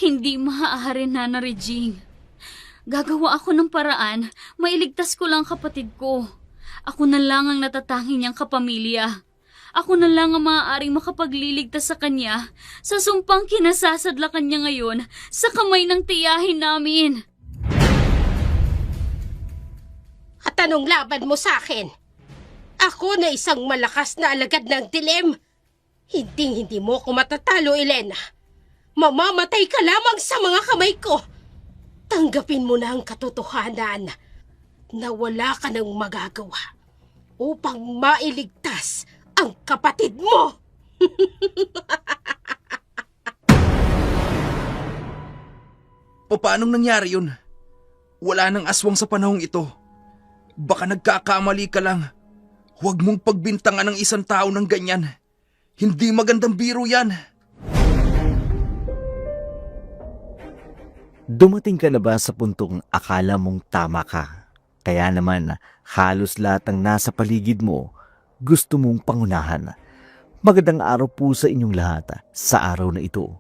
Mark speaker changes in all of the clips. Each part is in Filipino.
Speaker 1: Hindi maaari, Nana Regine. Gagawa ako ng paraan, mailigtas ko lang kapatid ko. Ako na lang ang natatanging niyang kapamilya. Ako na lang ang maaaring makapagliligtas sa kanya sa sumpang kinasasadlakan niya ngayon sa kamay ng tiyahin namin.
Speaker 2: At anong laban mo sa akin? Ako na isang malakas na alagad ng dilim. Hindi mo ako matatalo, Elena. Mamamatay ka lamang sa mga kamay ko. Tanggapin mo na ang katotohanan na wala ka nang magagawa upang mailigtas ang kapatid mo.
Speaker 3: Paanong nangyari yun? Wala nang aswang sa panahong ito. Baka nagkakamali ka lang. Huwag mong pagbintangan ng isang tao ng ganyan. Hindi magandang biro yan.
Speaker 4: Dumating ka na ba sa puntong akala mong tama ka? Kaya naman, halos lahat ng nasa paligid mo, gusto mong pangunahan. Magandang araw po sa inyong lahat sa araw na ito.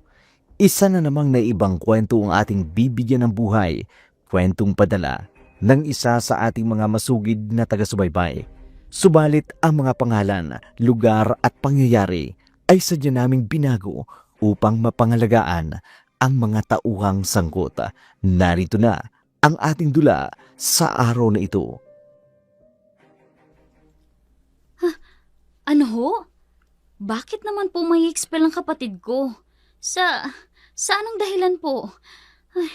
Speaker 4: Isa na namang naibang kwento ang ating bibigyan ng buhay, kwentong padala ng isa sa ating mga masugid na taga-subaybay. Subalit ang mga pangalan, lugar at pangyayari ay sadya naming binago upang mapangalagaan ang mga tauhang sangkot. Narito na ang ating dula sa araw na ito.
Speaker 1: Ano ho? Bakit naman po may expel ang kapatid ko? Sa anong dahilan po? Ay,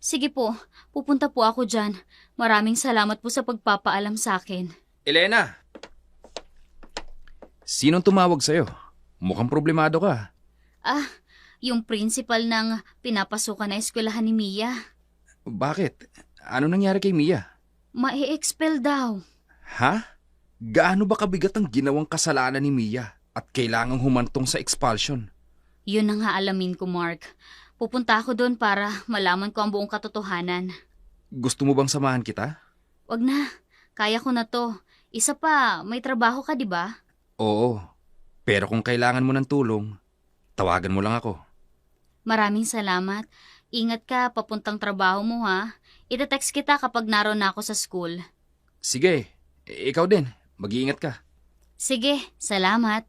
Speaker 1: sige po, pupunta po ako dyan. Maraming salamat po sa pagpapaalam sa akin.
Speaker 3: Elena! Sinong tumawag sa'yo? Mukhang problemado ka.
Speaker 1: Yung principal ng pinapasukan na eskwelahan ni Mia.
Speaker 3: Bakit? Ano nangyari kay Mia?
Speaker 1: Ma-expel daw.
Speaker 3: Ha? Gaano ba kabigat ang ginawang kasalanan ni Mia at kailangang humantong sa expulsion?
Speaker 1: Yun ang alamin ko, Mark. Pupunta ako doon para malaman ko ang buong katotohanan.
Speaker 3: Gusto mo bang samahan kita?
Speaker 1: Wag na. Kaya ko na to. Isa pa, may trabaho ka, di ba?
Speaker 3: Oo. Pero kung kailangan mo ng tulong, tawagan mo lang ako.
Speaker 1: Maraming salamat. Ingat ka papuntang trabaho mo, ha? Ite-text kita kapag naroon na ako sa school.
Speaker 3: Sige, ikaw din. Mag-iingat ka.
Speaker 1: Sige, salamat.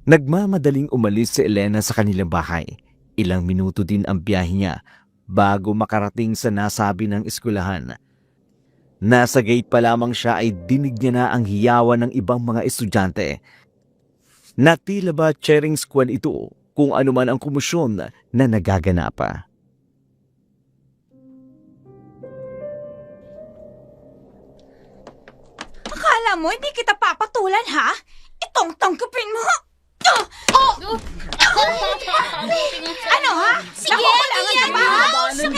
Speaker 4: Nagmamadaling umalis si Elena sa kanilang bahay. Ilang minuto din ang biyahe niya bago makarating sa nasabi ng eskwelahan. Nasa gate pa lamang siya ay dinig niya na ang hiyawan ng ibang mga estudyante. Na tila ba cheering squad ito kung ano man ang komosyon na nagaganap.
Speaker 5: Akala mo hindi kita papatulan, ha? Itong tangkapin mo! Ano, ha?
Speaker 1: Sige,
Speaker 5: Nakukulangan ka ba, ha? Ano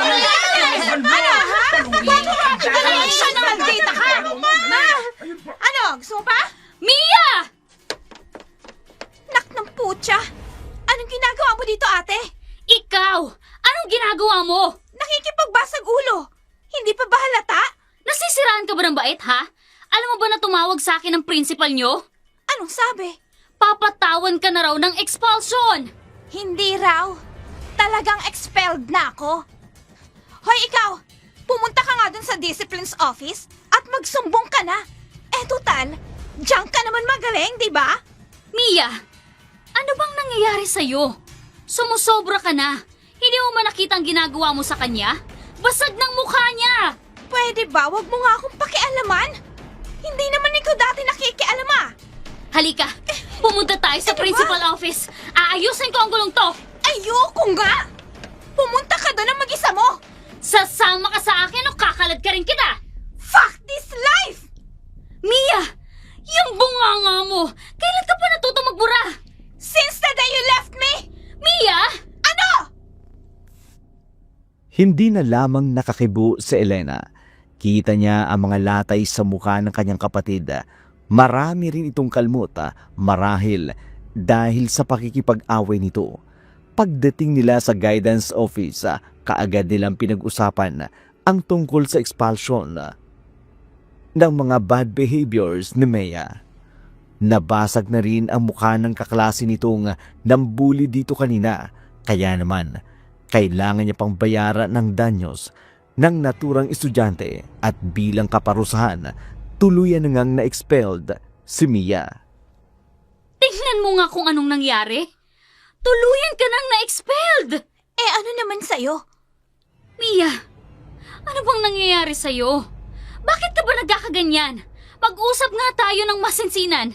Speaker 5: ba yan? Ano, ha? Siya naman data ka! Ha? Ano, gusto mo pa?
Speaker 1: Mia!
Speaker 5: Nak ng putya! Anong ginagawa mo dito, ate?
Speaker 1: Ikaw! Anong ginagawa mo?
Speaker 5: Nakikipagbasag ulo! Hindi pa ba halata?
Speaker 1: Nasisiraan ka ba ng bait, ha? Alam mo ba na tumawag sa akin ng principal nyo?
Speaker 5: Anong sabi?
Speaker 1: Papatawan ka na raw ng expulsion!
Speaker 5: Hindi raw. Talagang expelled na ako. Hoy, ikaw! Pumunta ka nga dun sa discipline's office at magsumbong ka na. Eh, total, diyan ka naman magaling, di ba?
Speaker 1: Mia, ano bang nangyayari sa'yo? Sumusobra ka na. Hindi mo man nakita ang ginagawa mo sa kanya? Basag ng mukha niya!
Speaker 5: Pwede ba, wag mo nga akong pakialaman? Hindi naman ikaw dati nakikialama.
Speaker 1: Halika, pumunta tayo sa
Speaker 5: Ano ba?
Speaker 1: principal office. Aayusin ko ang gulong to.
Speaker 5: Ayoko nga! Pumunta ka doon ang mag-isa mo!
Speaker 1: Sasama ka sa akin o kakalad ka rin kita?
Speaker 5: Fuck this life!
Speaker 1: Mia, yung bunganga mo, kailan ka pa natuto magbura?
Speaker 5: Since the day you left me!
Speaker 1: Mia!
Speaker 5: Ano?
Speaker 4: Hindi na lamang nakakibo si Elena. Kita niya ang mga latay sa mukha ng kanyang kapatid. Marami rin itong kalmot marahil dahil sa pakikipag-away nito. Pagdating nila sa guidance office, kaagad nilang pinag-usapan ang tungkol sa expulsion ng mga bad behaviors ni Mia. Nabasag na rin ang mukha ng kaklase nitong nambuli dito kanina. Kaya naman, kailangan niya pang bayaran ng danyos ng naturang estudyante at bilang kaparusahan, tuluyan na ngang na-expelled si Mia.
Speaker 1: Tingnan mo nga kung anong nangyari. Tuluyan ka nang na-expelled!
Speaker 5: Eh ano naman sa'yo?
Speaker 1: Mia, ano bang nangyayari sa'yo? Bakit ka ba nagkakaganyan? Mag-usap nga tayo ng masinsinan.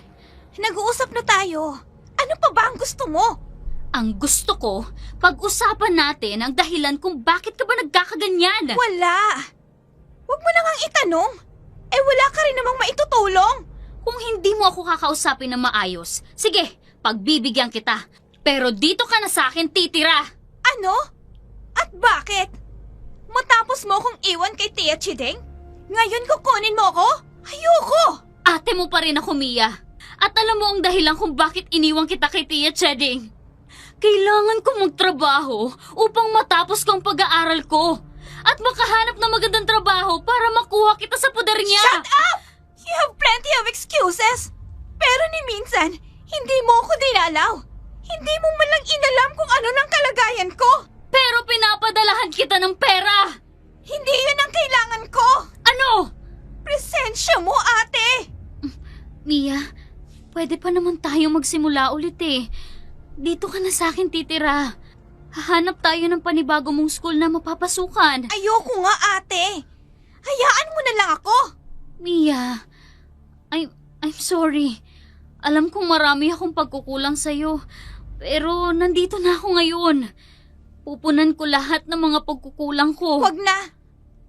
Speaker 5: Nag-uusap na tayo. Ano pa ba ang gusto mo?
Speaker 1: Ang gusto ko, pag-usapan natin ang dahilan kung bakit ka ba nagkakaganyan.
Speaker 5: Wala. Huwag mo na ngang itanong. Eh wala ka rin namang maitutulong.
Speaker 1: Kung hindi mo ako kakausapin ng maayos, sige, pagbibigyan kita. Pero dito ka na sa akin titira.
Speaker 5: Ano? At bakit? Matapos mo kong iwan kay Tia Chideng? Ngayon kukunin mo ko? Ayoko!
Speaker 1: Ate mo pa rin ako, Mia. At alam mo ang dahilan kung bakit iniwan kita kay Tia Cheding. Kailangan ko magtrabaho upang matapos ko ang pag-aaral ko. At makahanap ng magandang trabaho para makuha kita sa poder niya.
Speaker 5: Shut up! You have plenty of excuses. Pero ni minsan, hindi mo ako dinalaw. Hindi mo man lang inalam kung ano ng kalagayan ko.
Speaker 1: Pero pinapadalahan kita ng pera.
Speaker 5: Hindi yun ang kailangan ko.
Speaker 1: Ano?
Speaker 5: Presensya mo, ate.
Speaker 1: Mia, pwede pa naman tayo magsimula ulit eh. Dito ka na sa akin titira. Hahanap tayo ng panibago mong school na mapapasukan.
Speaker 5: Ayoko nga, ate. Hayaan mo na lang ako.
Speaker 1: Mia, I'm sorry. Alam kong marami akong pagkukulang sa'yo. Pero nandito na ako ngayon. Pupunan ko lahat ng mga pagkukulang ko.
Speaker 5: Huwag na.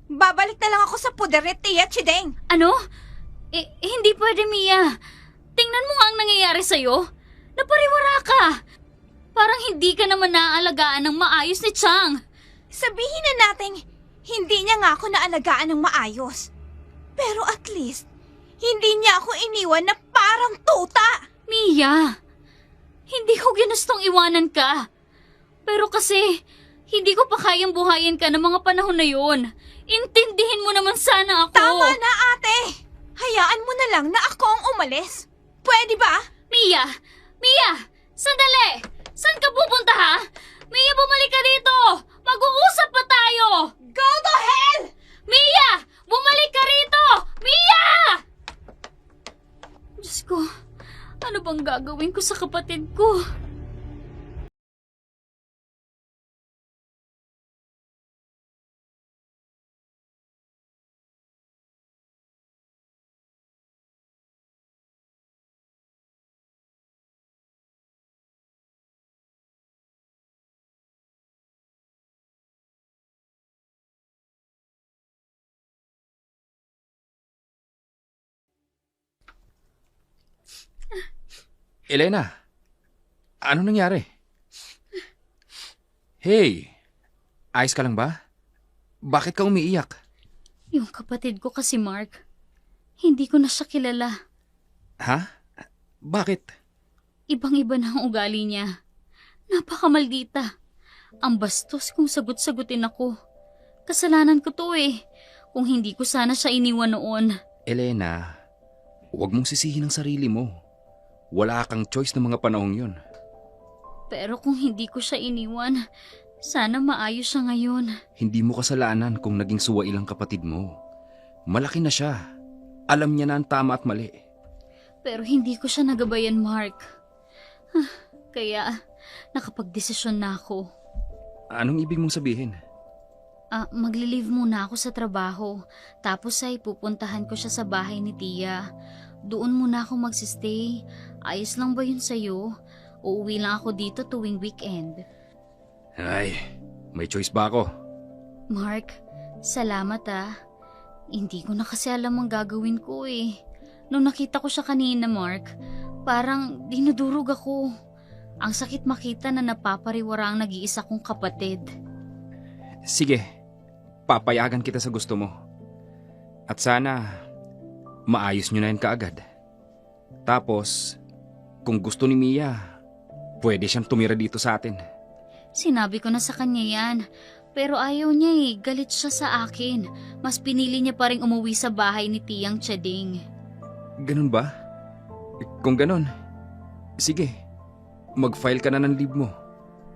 Speaker 5: Babalik na lang ako sa puder ni Tia Chideng.
Speaker 1: Ano? Hindi pwede, Mia. Tingnan mo nga ang nangyayari sa'yo. Napariwara ka. Parang hindi ka naman naaalagaan ng maayos ni Chang.
Speaker 5: Sabihin na nating hindi niya nga ako naalagaan ng maayos. Pero at least, hindi niya ako iniwan na parang tuta.
Speaker 1: Mia, hindi ko ginustong iwanan ka. Pero kasi, hindi ko pa kayang buhayin ka ng mga panahon na yun. Intindihin mo naman sana ako.
Speaker 5: Tama na, ate. Hayaan mo na lang na ako ang umalis. Pwede ba?
Speaker 1: Mia! Mia! Sandali! Saan ka pupunta, ha? Mia, bumalik ka dito! Mag-uusap pa tayo!
Speaker 5: Go to hell!
Speaker 1: Mia! Bumalik ka rito! Mia! Diyos ko, ano bang gagawin ko sa kapatid ko?
Speaker 3: Elena, ano nangyari? Hey, ayos ka lang ba? Bakit ka umiiyak?
Speaker 1: Yung kapatid ko kasi, Mark, hindi ko na siya kilala.
Speaker 3: Ha? Bakit?
Speaker 1: Ibang-iba na ang ugali niya. Napakamaldita. Ang bastos kung sagot-sagutin ako. Kasalanan ko to eh. Kung hindi ko sana siya iniwan noon.
Speaker 3: Elena, huwag mong sisihin ang sarili mo. Wala kang choice ng mga panahong yun.
Speaker 1: Pero kung hindi ko siya iniwan, sana maayos siya ngayon.
Speaker 3: Hindi mo kasalanan kung naging suwail ang kapatid mo. Malaki na siya. Alam niya na ang tama at mali.
Speaker 1: Pero hindi ko siya nagabayan, Mark. Kaya nakapagdesisyon na ako.
Speaker 3: Anong ibig mong sabihin?
Speaker 1: Magli-leave muna ako sa trabaho. Tapos ay pupuntahan ko siya sa bahay ni Tia. Doon muna ako magsistay. Ayos lang ba yun sa'yo? Uuwi lang ako dito tuwing weekend.
Speaker 3: Ay, may choice ba ako?
Speaker 1: Mark, salamat ah. Hindi ko na kasi alam ang gagawin ko eh. Nung nakita ko siya kanina, Mark, parang dinudurog ako. Ang sakit makita na napapariwara ang nag-iisa kong kapatid.
Speaker 3: Sige, papayagan kita sa gusto mo. At sana, maayos nyo na yan kaagad. Tapos, kung gusto ni Mia, pwede siyang tumira dito sa atin.
Speaker 1: Sinabi ko na sa kanya yan. Pero ayaw niya eh, galit siya sa akin. Mas pinili niya pa rin umuwi sa bahay ni Tiyang Cheding.
Speaker 3: Ganun ba? Kung ganon, sige, mag-file ka na ng leave mo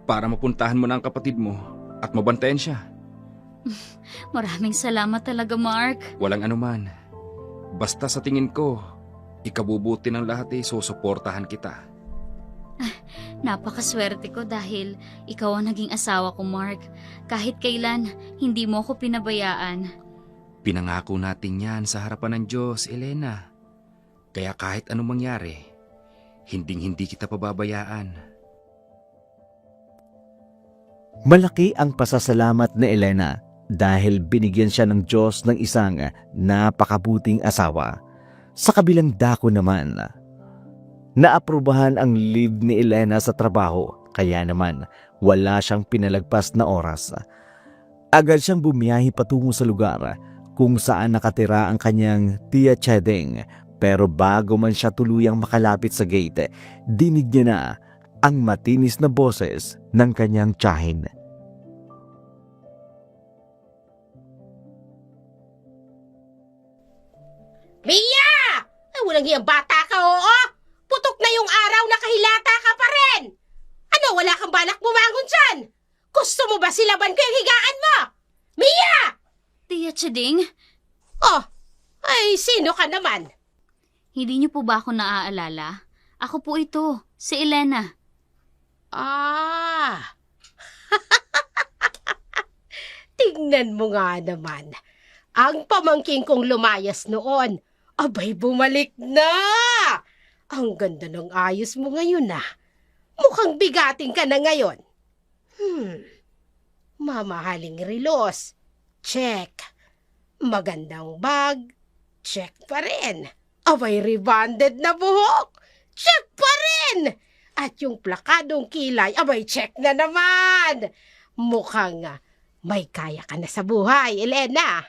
Speaker 3: para mapuntahan mo na ang kapatid mo at mabantayan siya.
Speaker 1: Maraming salamat talaga, Mark.
Speaker 3: Walang anuman. Basta sa tingin ko, ikabubuti ng lahat susuportahan kita.
Speaker 1: Napakaswerte ko dahil ikaw ang naging asawa ko, Mark. Kahit kailan, hindi mo ako pinabayaan.
Speaker 3: Pinangako natin yan sa harapan ng Diyos, Elena. Kaya kahit anong mangyari, hinding-hindi kita pababayaan.
Speaker 4: Malaki ang pasasalamat ni Elena dahil binigyan siya ng Diyos ng isang napakabuting asawa. Sa kabilang dako naman, naaprubahan ang leave ni Elena sa trabaho, kaya naman wala siyang pinalagpas na oras. Agad siyang bumiyahe patungo sa lugar kung saan nakatira ang kanyang Tia Chedeng, pero bago man siya tuluyang makalapit sa gate, dinig niya na ang matinis na boses ng kanyang tiyahin.
Speaker 2: Mia! Ay, walang hiyang bata ka, oo? Putok na yung araw na kahilata ka pa rin! Ano, wala kang balak bumangon dyan? Gusto mo ba silaban ko yung higaan mo? Mia!
Speaker 1: Tia Cheding,
Speaker 2: Oh, ay, sino ka naman?
Speaker 1: hindi niyo po ba ako naaalala? Ako po ito, si Elena.
Speaker 2: Ah! Tingnan mo nga naman. Ang pamangking kong lumayas noon, abay bumalik na! Ang ganda ng ayos mo ngayon Mukhang bigating ka na ngayon. Mamahaling relos. Check. Magandang bag. Check pa rin. Abay rebonded na buhok. Check pa rin! At yung plakadong kilay, abay check na naman! Mukhang may kaya ka na sa buhay, Elena.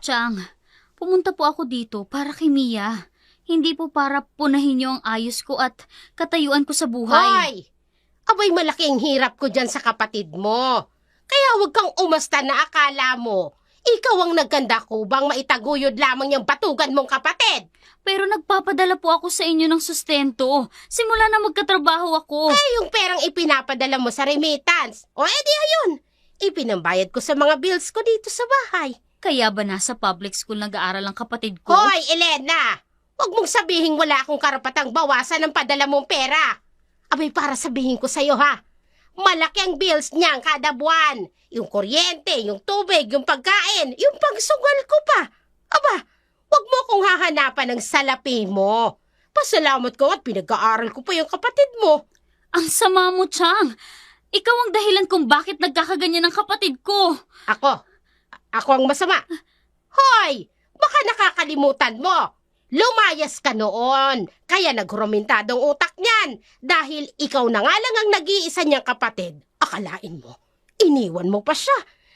Speaker 1: Chang, pumunta po ako dito para kay Mia. Hindi po para punahin niyo ang ayos ko at katayuan ko sa buhay.
Speaker 2: Hoy! Abay malaking hirap ko dyan sa kapatid mo. Kaya huwag kang umasta na akala mo. Ikaw ang nagkanda ko bang maitaguyod lamang yung batugan mong kapatid.
Speaker 1: Pero nagpapadala po ako sa inyo ng sustento. Simula na magkatrabaho ako.
Speaker 2: Eh, yung perang ipinapadala mo sa remittance. O edi ayun. Ipinambayad ko sa mga bills ko dito sa bahay.
Speaker 1: Kaya ba nasa public school nag-aaral ang kapatid ko?
Speaker 2: Hoy, Elena! Huwag mong sabihin wala akong karapatang bawasan ng padala mong pera. Abay, para sabihin ko sa'yo malaki ang bills niyan kada buwan. Yung kuryente, yung tubig, yung pagkain, yung pagsugal ko pa. Aba, huwag mo kong hahanapan ng salapi mo. Pasalamat ko at pinag-aaral ko pa yung kapatid mo.
Speaker 1: Ang sama mo, Chang. Ikaw ang dahilan kung bakit nagkakaganyan ang kapatid ko.
Speaker 2: Ako ang masama. Hoy, baka nakakalimutan mo. Lumayas ka noon, kaya nagromintadong utak niyan. Dahil ikaw na nga lang ang nag-iisa niyang kapatid. Akalain mo, iniwan mo pa siya.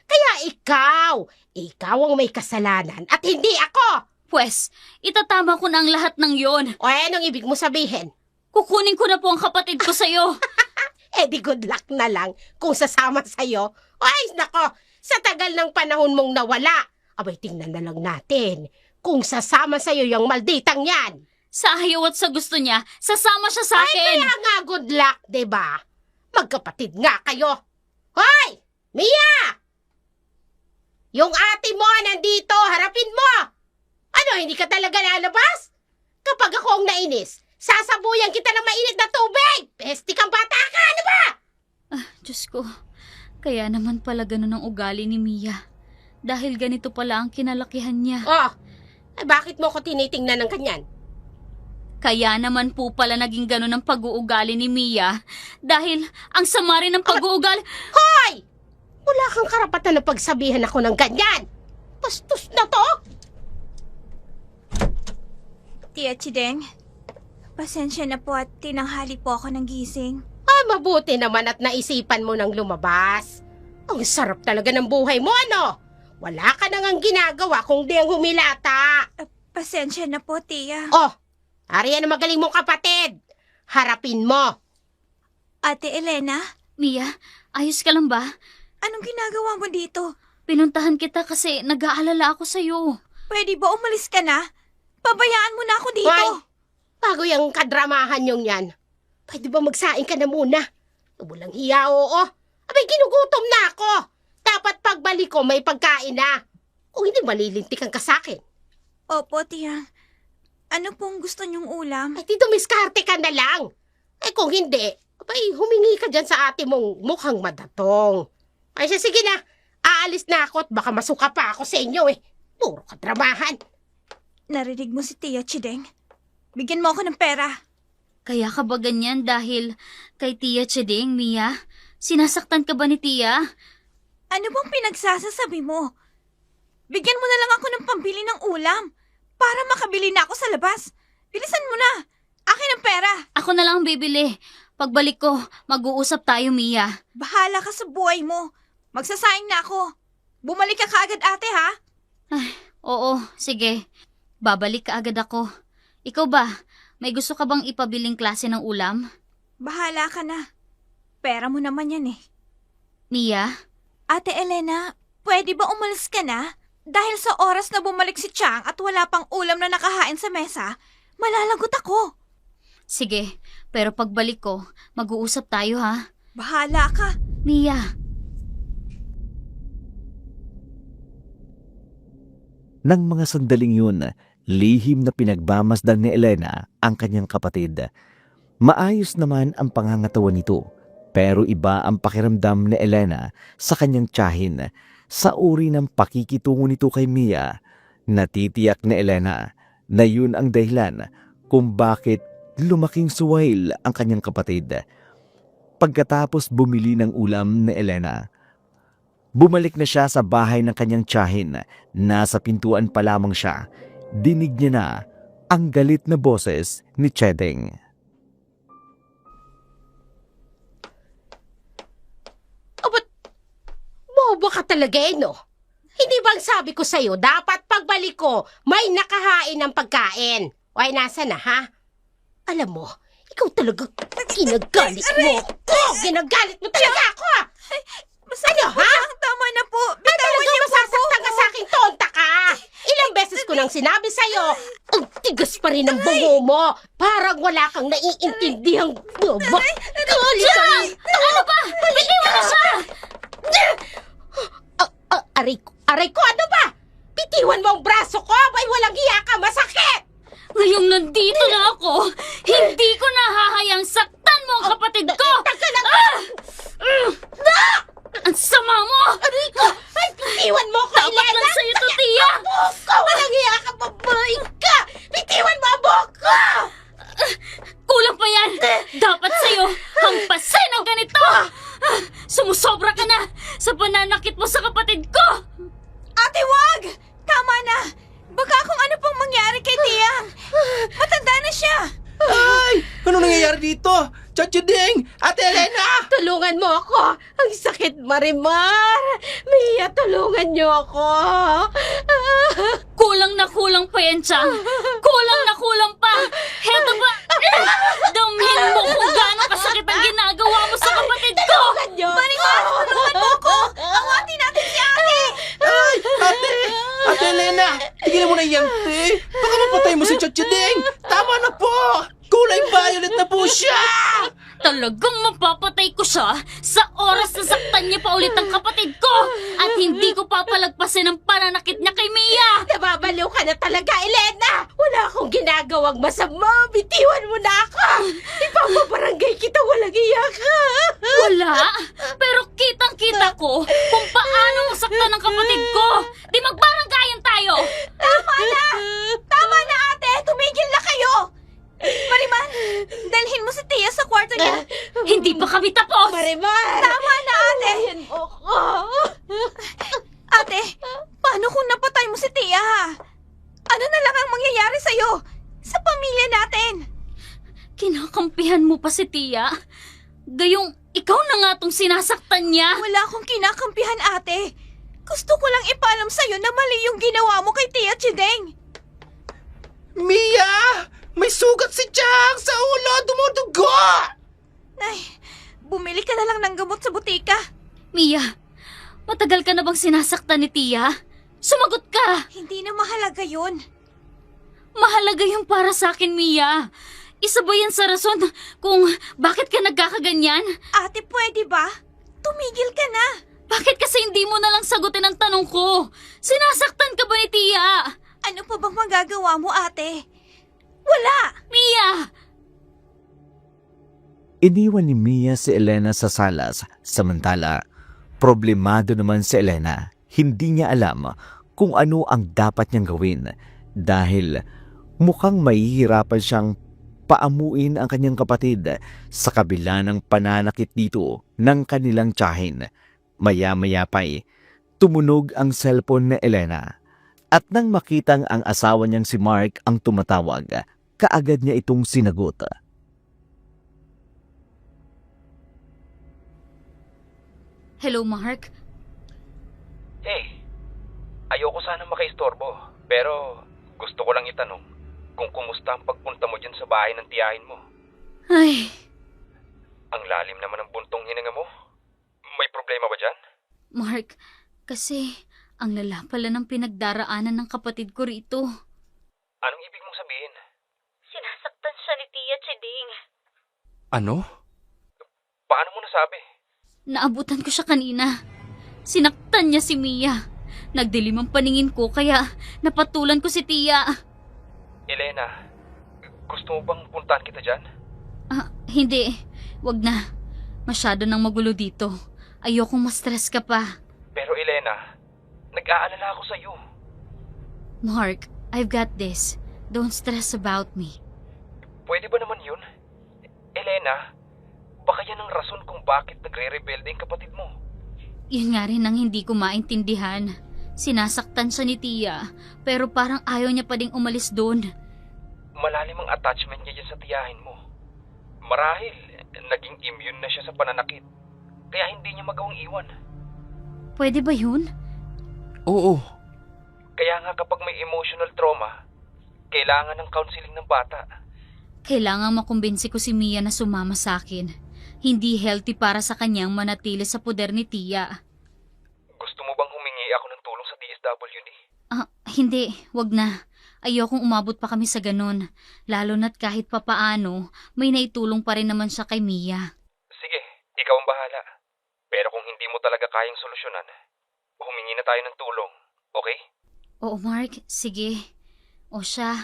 Speaker 2: Kaya ikaw ang may kasalanan at hindi ako.
Speaker 1: Pwes, itatama ko na ang lahat ng yon.
Speaker 2: O anong ibig mo sabihin?
Speaker 1: Kukunin ko na po ang kapatid ko sa'yo.
Speaker 2: Eh di good luck na lang kung sasama sa'yo. Ay nako, sa tagal ng panahon mong nawala, abay tingnan na lang natin kung sasama sa'yo yung malditang yan.
Speaker 1: Sa ayaw at sa gusto niya, sasama siya sa
Speaker 2: Ay,
Speaker 1: akin.
Speaker 2: kaya nga good luck, diba? Magkapatid nga kayo. Hoy! Mia! Yung ate mo nandito, harapin mo! Ano, hindi ka talaga lalabas? Kapag ako ang nainis, sasabuyan kita ng mainit na tubig! Pesti kang bata ka, ano ba?
Speaker 1: Diyos ko, kaya naman pala ganun ang ugali ni Mia. Dahil ganito pala ang kinalakihan niya.
Speaker 2: Oh, ay bakit mo ko tinitingnan ng kanyan?
Speaker 1: Kaya naman po pala naging ganun ang pag-uugali ni Mia. Dahil ang sama rin ng pag-uugali...
Speaker 2: Hoy! Wala kang karapatan na pagsabihan ako ng ganyan! Bastos na to!
Speaker 5: Tia Chideng, pasensya na po at tinanghali po ako ng gising.
Speaker 2: Ay, mabuti naman at naisipan mo nang lumabas. Ang sarap talaga ng buhay mo, ano? Wala ka nang ang ginagawa kung di ang humilata.
Speaker 5: Pasensya na po, Tia.
Speaker 2: Oh, ariyan ang magaling mong kapatid. Harapin mo.
Speaker 5: Ate Elena,
Speaker 1: Mia, ayos ka lang ba?
Speaker 5: anong ginagawa mo dito?
Speaker 1: Pinuntahan kita kasi nag-aalala ako sa'yo.
Speaker 5: Pwede ba umalis ka na? Pabayaan mo na ako dito.
Speaker 2: Hoy, Bago yung kadramahan yung yan. Pwede ba magsaing ka na muna? Walang hiya, oo. Abay, ginugutom na ako. Dapat pagbalik ko, may pagkain na. Kung hindi, malilintikan ka sa akin.
Speaker 5: Opo, tiya. Ano pong gusto niyong ulam?
Speaker 2: Ay, di dumiskarte ka na lang. Ay, kung hindi, abay, humingi ka dyan sa ate mong mukhang madatong. Ay, siya, sige na. Aalis na ako at baka masuka pa ako sa inyo eh. Puro kadramahan.
Speaker 5: Narinig mo si Tia Chideng? Bigyan mo ako ng pera.
Speaker 1: Kaya ka ba ganyan dahil kay Tia Chedeng, Mia? Sinasaktan ka ba ni Tia?
Speaker 5: Ano bang pinagsasasabi mo? Bigyan mo na lang ako ng pambili ng ulam para makabili na ako sa labas. Bilisan mo na. Akin ang pera.
Speaker 1: Ako na lang ang bibili. Pagbalik ko, mag-uusap tayo, Mia.
Speaker 5: Bahala ka sa buhay mo. Magsasaing na ako. Bumalik ka kaagad, ate, ha?
Speaker 1: Ay, oo, sige. Babalik ka agad ako. Ikaw ba? May gusto ka bang ipabiling klase ng ulam?
Speaker 5: Bahala ka na. Pera mo naman yan, eh.
Speaker 1: Mia?
Speaker 5: Ate Elena, pwede ba umalis ka na? Dahil sa oras na bumalik si Chang at wala pang ulam na nakahain sa mesa, malalagot ako.
Speaker 1: Sige, pero pagbalik ko, mag-uusap tayo ha.
Speaker 5: Bahala ka.
Speaker 1: Mia,
Speaker 4: Nang mga sandaling yun, lihim na pinagmamasdan ni Elena ang kanyang kapatid. Maayos naman ang pangangatawan nito, pero iba ang pakiramdam ni Elena sa kanyang tiyahin. Sa uri ng pakikitungo nito kay Mia, natitiyak ni Elena na yun ang dahilan kung bakit lumaking suwail ang kanyang kapatid. Pagkatapos bumili ng ulam ni Elena, bumalik na siya sa bahay ng kanyang tiyahin. Nasa pintuan pa lamang siya, dinig niya na ang galit na boses ni Chedeng.
Speaker 2: Bobo ka talaga eh, no? Hindi bang sabi ko sa'yo, dapat pagbalik ko, may nakahain ng pagkain. O ay, nasa na, ha? Alam mo, ikaw talaga ginagalit mo. Ginagalit mo talaga ako, ha? Ano, ha?
Speaker 5: Tama na po.
Speaker 2: Ay,
Speaker 5: Bitawan
Speaker 2: talaga
Speaker 5: niyo po
Speaker 2: masasaktan ka
Speaker 5: ako.
Speaker 2: sa aking tonta ka. Ilang beses ko nang sinabi sa'yo, ang tigas pa rin ng bungo mo. Parang wala kang naiintindihang bobo.
Speaker 1: ano ba? Bitiwan mo siya!
Speaker 2: Aray ko, ano ba? Bitiwan mo ang braso ko, may walang hiya ka, masakit!
Speaker 1: Ngayong nandito na ako, hindi ko nahahayang saktan mo ang kapatid ko!
Speaker 2: Taka lang!
Speaker 1: Ang sama mo!
Speaker 2: Aray ko! Ay, bitiwan mo ko,
Speaker 1: Dapat
Speaker 2: Elena!
Speaker 1: lang sa'yo to, Tia!
Speaker 2: Buhok ko! Walang hiya ka, babae ka! Bitiwan mo ang buhok ko!
Speaker 1: Kulang pa yan! Dapat sa'yo, hampasin ang ganito! Sumusobra ka na sa pananakit mo sa kapatid ko!
Speaker 5: Ate, wag! Tama na. Baka kung ano pang mangyari kay Tiang. Matanda na siya.
Speaker 6: Ay! Ano nangyayari dito? Chachuding! Ate Elena!
Speaker 2: Tulungan mo ako! Ang sakit, Marimar! Mia, tulungan niyo ako!
Speaker 1: Kulang pa yan, Chang! Kulang pa! Heto ba? Damhin mo kung gaano kasakit ang ginagawa mo sa kapatid ko!
Speaker 2: Tulungan niyo!
Speaker 5: Marimar, tulungan mo ko. Awatin natin si ate.
Speaker 6: Ay! Ate! Ate Elena! Tignan mo na yan, te! Baka mapatay mo si Chachuding! Tama na po! Kulay violet na po siya!
Speaker 1: Talagang mapapatay ko siya sa oras na saktan niya pa ulit ang kapatid ko at hindi ko papalagpasin ang pananakit niya kay Mia!
Speaker 2: Nababaliw ka na talaga, Elena! Wala akong ginagawang masama! Bitiwan mo na ako! Ipapabarangay kita, walang iya ka!
Speaker 1: Wala! Pero kitang-kita ko kung paano masaktan ang kapatid ko! Di magbaranggayan tayo!
Speaker 5: Tama na, ate. Tumigil na kayo. Marimar, dalhin mo si Tia sa kwarto niya.
Speaker 1: Hindi pa kami tapos!
Speaker 2: Marimar!
Speaker 5: Tama na, ate.
Speaker 2: Mo ko!
Speaker 5: Ate, paano kung napatay mo si Tia, ha? Ano na lang ang mangyayari sa'yo? Sa pamilya natin?
Speaker 1: Kinakampihan mo pa si Tia? Gayong ikaw na nga tong sinasaktan niya!
Speaker 5: Wala akong kinakampihan, ate. Gusto ko lang ipaalam sa'yo na mali yung ginawa mo kay Tia Chideng.
Speaker 6: Mia! May sugat si Chang sa ulo! Dumudugo!
Speaker 5: Ay, bumili ka na lang ng gamot sa butika.
Speaker 1: Mia, matagal ka na bang sinasaktan ni Tia? Sumagot ka!
Speaker 5: Hindi na mahalaga yun.
Speaker 1: Mahalaga yung para sa akin, Mia. Isa ba yan sa rason kung bakit ka nagkakaganyan?
Speaker 5: Ate, pwede ba? Tumigil ka na.
Speaker 1: Bakit kasi hindi mo na lang sagutin ang tanong ko? Sinasaktan ka ba ni Tia?
Speaker 5: Ano pa bang magagawa mo, ate? Wala!
Speaker 1: Mia!
Speaker 4: Iniwan ni Mia si Elena sa salas, samantala, problemado naman si Elena. Hindi niya alam kung ano ang dapat niyang gawin dahil mukhang mahihirapan siyang paamuin ang kanyang kapatid sa kabila ng pananakit dito ng kanilang tiyahin. Maya-maya pa'y tumunog ang cellphone ni Elena at nang makitang ang asawa niyang si Mark ang tumatawag, kaagad niya itong sinagot.
Speaker 1: Hello, Mark.
Speaker 3: Hey, ayoko sana makaistorbo, pero gusto ko lang itanong kung kumusta ang pagpunta mo dyan sa bahay ng tiyahin mo.
Speaker 1: Ay,
Speaker 3: Ang lalim naman ng buntong hininga mo. May problema ba dyan?
Speaker 1: Mark, kasi ang lala pala ng pinagdaraanan ng kapatid ko rito.
Speaker 3: Anong ibig mong sabihin?
Speaker 1: Sinasaktan siya ni Tia Chiding.
Speaker 3: Ano? Paano mo nasabi?
Speaker 1: Naabutan ko siya kanina. Sinaktan niya si Mia. Nagdilim ang paningin ko kaya napatulan ko si Tia.
Speaker 3: Elena, gusto mo bang puntahan kita dyan?
Speaker 1: Hindi. Wag na. Masyado nang magulo dito. Ayokong ma-stress ka pa.
Speaker 3: Pero Elena, nag-aalala ako sa'yo.
Speaker 1: Mark, I've got this. Don't stress about me.
Speaker 3: Pwede ba naman yun? Elena, baka yan ang rason kung bakit nagre-rebelde ang kapatid mo.
Speaker 1: Yun nga rin ang hindi ko maintindihan. Sinasaktan siya ni Tia, pero parang ayaw niya pa ding umalis doon.
Speaker 3: Malalim ang attachment niya dyan sa tiyahin mo. Marahil, naging immune na siya sa pananakit. Kaya hindi niya magawang iwan.
Speaker 1: Pwede ba yun?
Speaker 6: Oo.
Speaker 3: Kaya nga kapag may emotional trauma, kailangan ng counseling ng bata.
Speaker 1: Kailangan makumbinsi ko si Mia na sumama sa akin. Hindi healthy para sa kanyang manatili sa poder ni Tia.
Speaker 3: Gusto mo bang humingi ako ng tulong sa DSWD?
Speaker 1: Hindi, wag na. Ayokong umabot pa kami sa ganun. Lalo na't kahit papaano, may naitulong pa rin naman siya kay Mia.
Speaker 3: Sige, ikaw ang bahala. Pero kung hindi mo talaga kayang solusyonan, humingi na tayo ng tulong, okay?
Speaker 1: Oo, Mark, sige. O siya,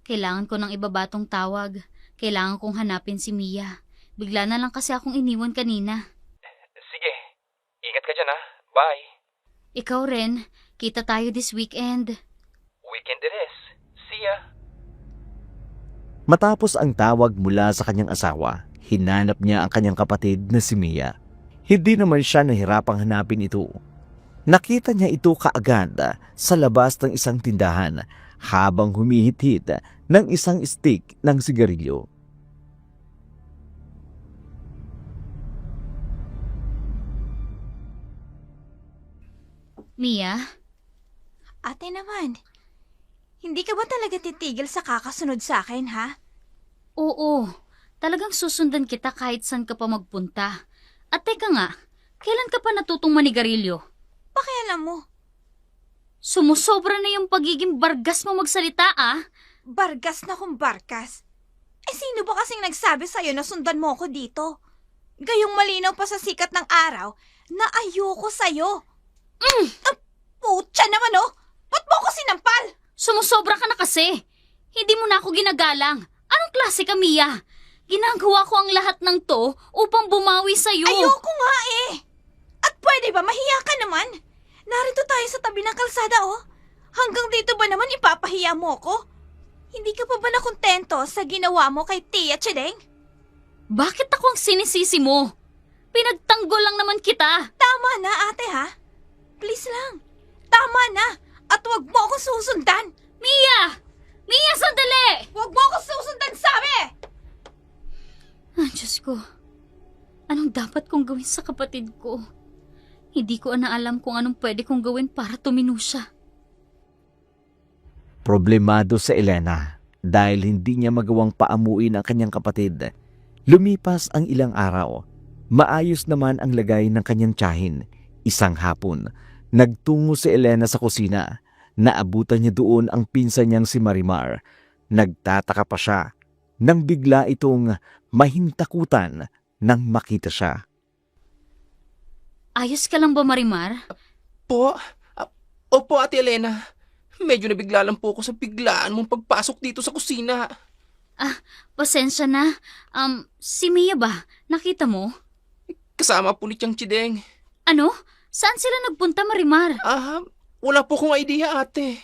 Speaker 1: kailangan ko ng ibabatong tawag. Kailangan kong hanapin si Mia. Bigla na lang kasi akong iniwan kanina.
Speaker 3: Sige, ingat ka dyan ha. Bye.
Speaker 1: Ikaw rin, kita tayo this weekend.
Speaker 3: Weekend it is. See ya.
Speaker 4: Matapos ang tawag mula sa kanyang asawa, hinanap niya ang kanyang kapatid na si Mia. Hindi naman siya nahirapang hanapin ito. Nakita niya ito kaagad sa labas ng isang tindahan habang humihit-hit ng isang stick ng sigarilyo.
Speaker 1: Mia?
Speaker 5: Ate naman, hindi ka ba talaga titigil sa kakasunod sa akin, ha?
Speaker 1: Oo, talagang susundan kita kahit saan ka pa magpunta. At teka nga, kailan ka pa natutong manigarilyo?
Speaker 5: Pakialam mo,
Speaker 1: Sumusobra na yung pagiging bargas mo magsalita
Speaker 5: bargas na kung barkas. Eh sino ba kasing nagsabi sa'yo na sundan mo ako dito? Gayong malinaw pa sa sikat ng araw na ayoko sa'yo. Putya naman oh! Ba't mo ako sinampal?
Speaker 1: Sumusobra ka na kasi. Hindi mo na ako ginagalang. Anong klase ka, Mia? Ginagawa ko ang lahat ng to upang bumawi sa'yo.
Speaker 5: Ayoko nga eh! At pwede ba mahiya ka naman? Narito tayo sa tabi ng kalsada oh. Hanggang dito ba naman ipapahiya mo ko? Hindi ka pa ba nakontento sa ginawa mo kay Tia Chideng?
Speaker 1: Bakit ako ang sinisisi mo? Pinagtanggol lang naman kita.
Speaker 5: Tama na ate ha? Please lang. Tama na. At wag mo akong susundan.
Speaker 1: Mia! Mia, sandali!
Speaker 5: Wag mo akong susundan, sabi!
Speaker 1: Diyos ko. Anong dapat kong gawin sa kapatid ko? Hindi ko na alam kung anong pwede kong gawin para tumino siya.
Speaker 4: Problemado sa Elena dahil hindi niya magawang paamuin ang kanyang kapatid. Lumipas ang ilang araw. Maayos naman ang lagay ng kanyang tiyahin. Isang hapon, nagtungo si Elena sa kusina. Naabutan niya doon ang pinsan niyang si Marimar. Nagtataka pa siya nang bigla itong mahintakutan nang makita siya.
Speaker 1: Ayos ka lang ba, Marimar?
Speaker 6: Po? Opo, Ate Elena. Medyo nabigla lang po ako sa biglaan mong pagpasok dito sa kusina.
Speaker 1: Pasensya na. Si Mia ba? Nakita mo?
Speaker 6: Kasama po ni Chang Chideng.
Speaker 1: Ano? Saan sila nagpunta, Marimar?
Speaker 6: Wala po akong idea, ate.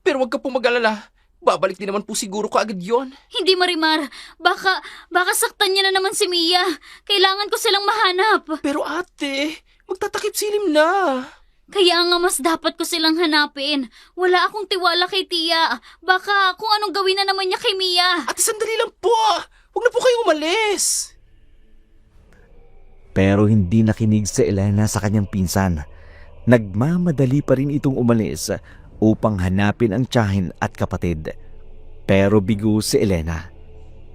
Speaker 6: Pero wag ka po mag-alala. Babalik din naman po siguro kaagad yon.
Speaker 1: Hindi, Marimar. Baka saktan niya na naman si Mia. Kailangan ko silang mahanap.
Speaker 6: Pero ate, magtatakip silim na.
Speaker 1: Kaya nga mas dapat ko silang hanapin. Wala akong tiwala kay Tia. Baka kung anong gawin na naman niya kay Mia.
Speaker 6: Ate, sandali lang po. Huwag na po kayong umalis.
Speaker 4: Pero hindi nakinig si Elena sa kanyang pinsan. Nagmamadali pa rin itong umalis upang hanapin ang tiyahin at kapatid. Pero bigo si Elena.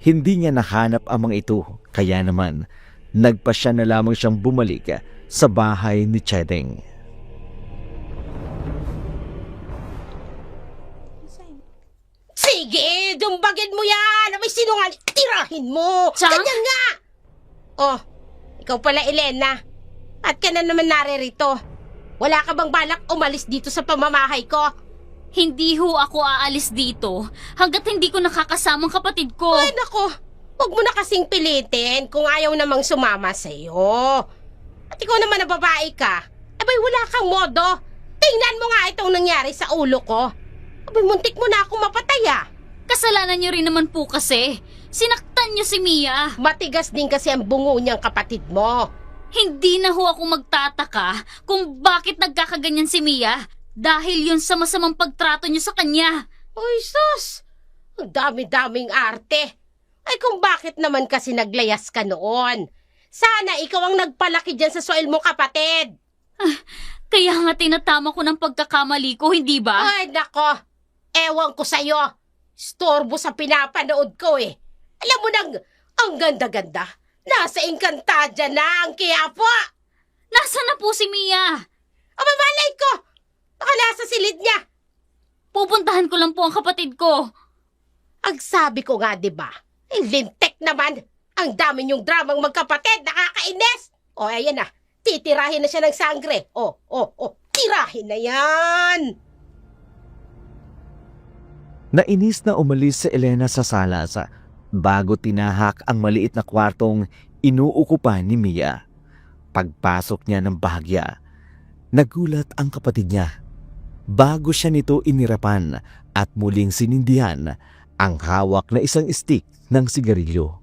Speaker 4: Hindi niya nahanap ang mga ito, kaya naman nagpasya na lamang siyang bumalik sa bahay ni Chedeng.
Speaker 2: Sige, dumbagin mo yan! May sinungaling, tirahin mo!
Speaker 1: Chang?
Speaker 2: Ganyan nga! Oh, ikaw pala, Elena. At ka na naman naririto. Wala ka bang balak umalis dito sa pamamahay ko?
Speaker 1: Hindi ho ako aalis dito hanggat hindi ko nakakasamang kapatid ko.
Speaker 2: Ay, nako. Huwag mo na kasing pilitin kung ayaw namang sumama sa'yo. At ikaw naman na babae ka. Abay, wala kang modo. Tingnan mo nga itong nangyari sa ulo ko. Abay, muntik mo na ako mapatay ah.
Speaker 1: Kasalanan niyo rin naman po kasi. Sinaktan niyo si Mia.
Speaker 2: Matigas din kasi ang bungo niyang kapatid mo.
Speaker 1: Hindi na ho ako magtataka kung bakit nagkakaganyan si Mia. Dahil yun sa masamang pagtrato niyo sa kanya.
Speaker 2: Uy, sus! Ang dami-daming arte. Ay kung bakit naman kasi naglayas ka noon. Sana ikaw ang nagpalaki dyan sa soil mong kapatid.
Speaker 1: Kaya nga tinatama ko ng pagkakamali ko, hindi ba?
Speaker 2: Ay, nako. Ewan ko sa'yo. Storbo sa pinapanood ko eh. Alam mo nang, ang ganda-ganda. Nasa Encantadia na ang Quiapo.
Speaker 1: Nasaan na po si Mia?
Speaker 2: Ang mamalay ko. Baka nasa silid niya.
Speaker 1: Pupuntahan ko lang po ang kapatid ko.
Speaker 2: Ang sabi ko nga, di ba? Lintek naman. Ang dami niyong dramang magkapatid. Nakakainis. O, ayan na. Titirahin na siya ng sangre. O. Tirahin na yan.
Speaker 4: Nainis na umalis si Elena sa sala bago tinahak ang maliit na kwartong inuukupan ni Mia. Pagpasok niya ng bahagya, nagulat ang kapatid niya. Bago siya nito inirapan at muling sinindihan ang hawak na isang stick ng sigarilyo.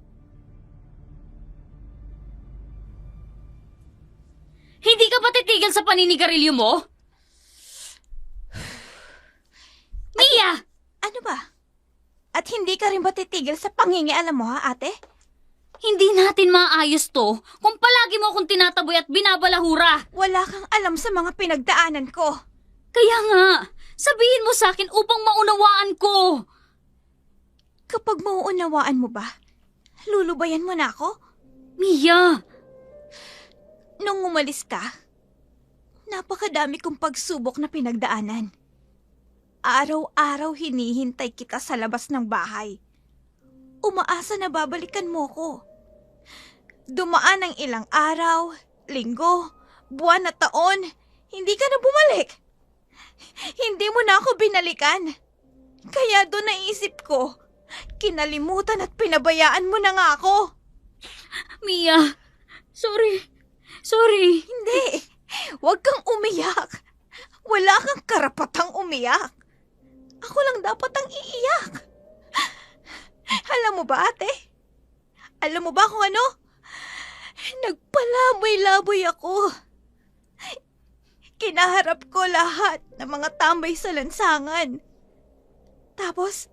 Speaker 1: Hindi ka ba titigil sa paninigarilyo mo? Mia!
Speaker 5: Ano ba? At hindi ka rin ba titigil sa pangingialam mo, ha, ate?
Speaker 1: Hindi natin maayos to kung palagi mo akong tinataboy at binabalahura.
Speaker 5: Wala kang alam sa mga pinagdaanan ko.
Speaker 1: Kaya nga, sabihin mo sa akin upang maunawaan ko.
Speaker 5: Kapag mauunawaan mo ba, lulubayan mo na ako?
Speaker 1: Mia!
Speaker 5: Nung umalis ka, napakadami kong pagsubok na pinagdaanan. Araw-araw hinihintay kita sa labas ng bahay. Umaasa na babalikan mo ko. Dumaan ang ilang araw, linggo, buwan at taon, hindi ka na bumalik. Hindi mo na ako binalikan. Kaya doon naisip ko, kinalimutan at pinabayaan mo na nga ako.
Speaker 1: Mia! Sorry.
Speaker 5: Hindi, huwag kang umiyak. Wala kang karapatang umiyak. Ako lang dapat ang iiyak. Alam mo ba, ate? Alam mo ba kung ano? Nagpalaboy-laboy ako. Kinaharap ko lahat ng mga tambay sa lansangan. Tapos,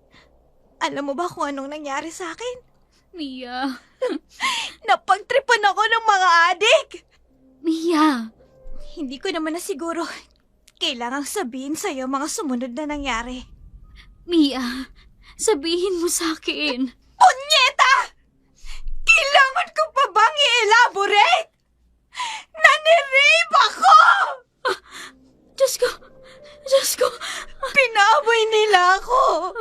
Speaker 5: alam mo ba kung anong nangyari sa akin?
Speaker 1: Mia.
Speaker 5: Napagtripan ako ng mga adik.
Speaker 1: Mia.
Speaker 5: Hindi ko naman na siguro kailangang sabihin sa'yo mga sumunod na nangyari.
Speaker 1: Mia, sabihin mo sa akin.
Speaker 5: Punyeta! Kailangan ko pa bang i-elaborate? Nanirib ako!
Speaker 1: Diyos ko.
Speaker 5: Pinaboy nila ako.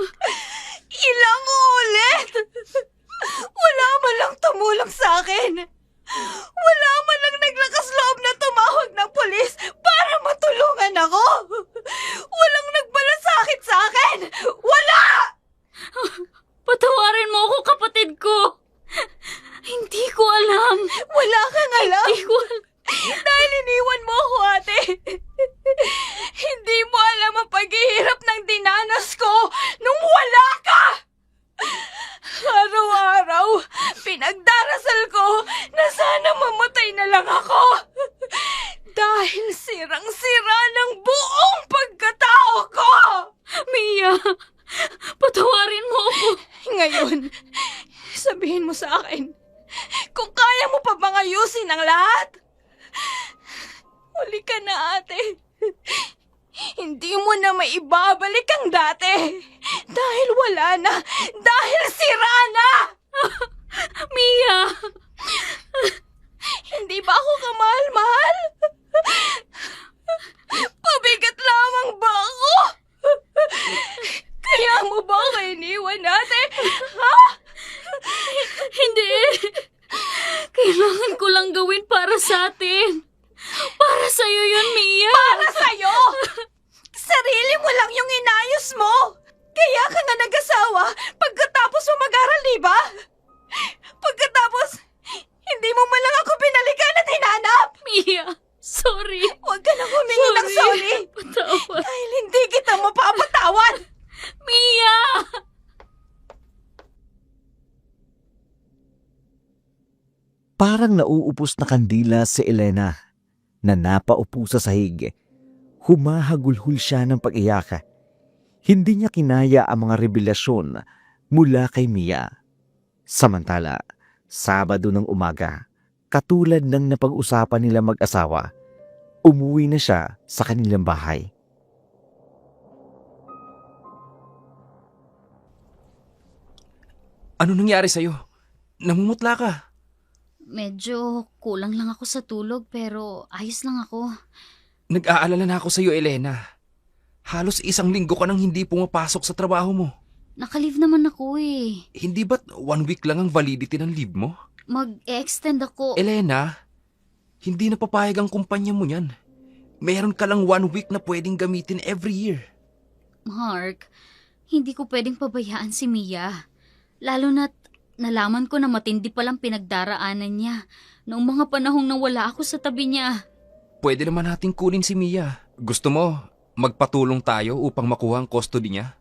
Speaker 5: Pinagdarasal ko na sana mamatay na lang ako. Dahil sirang-sira ng buong pagkatao ko.
Speaker 1: Mia, patawarin mo ako.
Speaker 5: Ngayon, sabihin mo sa akin, kung kaya mo pa bang ayusin ang lahat? Huli ka na, ate. Hindi mo na maibabalik ang dati. Dahil wala na. Dahil sira na.
Speaker 1: Mia!
Speaker 5: Hindi ba ako kamahal-mahal? Pabigat lamang ba ako? Kaya mo ba ako iniwan, ate? Ha?
Speaker 1: Hindi! Kailangan ko lang gawin para sa atin. Para sa'yo yun, Mia!
Speaker 5: Para sa'yo! Sarili mo lang yung inayos mo! Kaya ka nga nag-asawa pagkatapos mo mag-aral, di ba? Pagkatapos, hindi mo man lang ako binalikan at hinanap!
Speaker 1: Mia, sorry.
Speaker 5: Huwag ka nang humingi ng sorry!
Speaker 1: Patawad.
Speaker 5: Dahil hindi kita mapapatawad!
Speaker 1: Mia!
Speaker 4: Parang nauupos na kandila si Elena na napaupo sa sahig. Humahagulhol siya ng pag-iyak. Hindi niya kinaya ang mga revelasyon mula kay Mia. Samantala, Sabado ng umaga, katulad ng napag-usapan nila mag-asawa, umuwi na siya sa kanilang bahay.
Speaker 3: Ano nangyari sa'yo? Namumutla ka.
Speaker 1: Medyo kulang lang ako sa tulog pero ayos lang ako.
Speaker 3: Nag-aalala na ako sa'yo, Elena. Halos 1 linggo ka nang hindi pumapasok sa trabaho mo.
Speaker 1: Nakalive naman ako eh.
Speaker 3: Hindi ba't 1 week lang ang validity ng leave mo?
Speaker 1: Mag-extend ako.
Speaker 3: Elena, hindi na papayag ang kumpanya mo yan. Meron ka lang 1 week na pwedeng gamitin every year.
Speaker 1: Mark, hindi ko pwedeng pabayaan si Mia. Lalo na't nalaman ko na matindi palang pinagdaraanan niya noong mga panahong nawala ako sa tabi niya.
Speaker 3: Pwede naman nating kunin si Mia. Gusto mo, magpatulong tayo upang makuha ang custody niya?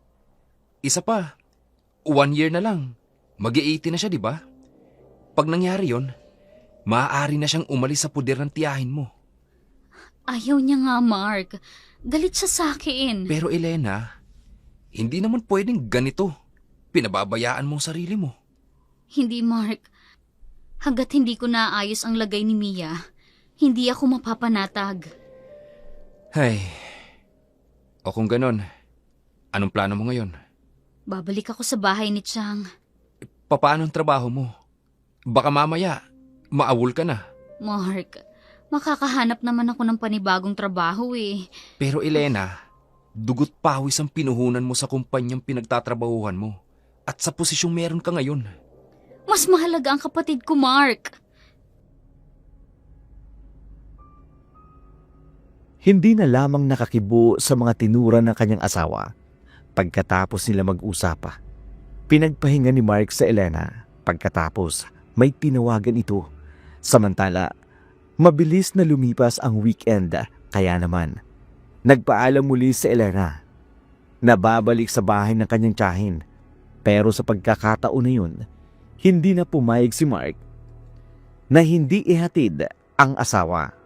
Speaker 3: Isa pa, 1 year na lang. Mag-80 na siya, di ba? Pag nangyari yon, maaari na siyang umalis sa puder ng tiyahin mo.
Speaker 1: Ayaw niya nga, Mark. Galit siya sa akin.
Speaker 3: Pero Elena, hindi naman pwedeng ganito. Pinababayaan mo ang sarili mo.
Speaker 1: Hindi, Mark. Hanggat hindi ko naayos ang lagay ni Mia, hindi ako mapapanatag.
Speaker 3: Ay, o kung ganon, anong plano mo ngayon?
Speaker 1: Babalik ako sa bahay ni Chang.
Speaker 3: Paano ang trabaho mo? Baka mamaya, maawol ka na.
Speaker 1: Mark, makakahanap naman ako ng panibagong trabaho eh.
Speaker 3: Pero Elena, dugot pawis ang pinuhunan mo sa kumpanyang pinagtatrabahuhan mo at sa posisyong meron ka ngayon.
Speaker 1: Mas mahalaga ang kapatid ko, Mark.
Speaker 4: Hindi na lamang nakakibo sa mga tinura ng kanyang asawa. Pagkatapos nila mag-usapa, pinagpahinga ni Mark sa Elena. Pagkatapos, may tinawagan ito. Samantala, mabilis na lumipas ang weekend, kaya naman, nagpaalam muli sa Elena na babalik sa bahay ng kanyang tiyahin. Pero sa pagkakataon na yun, hindi na pumayag si Mark na hindi ihatid ang asawa.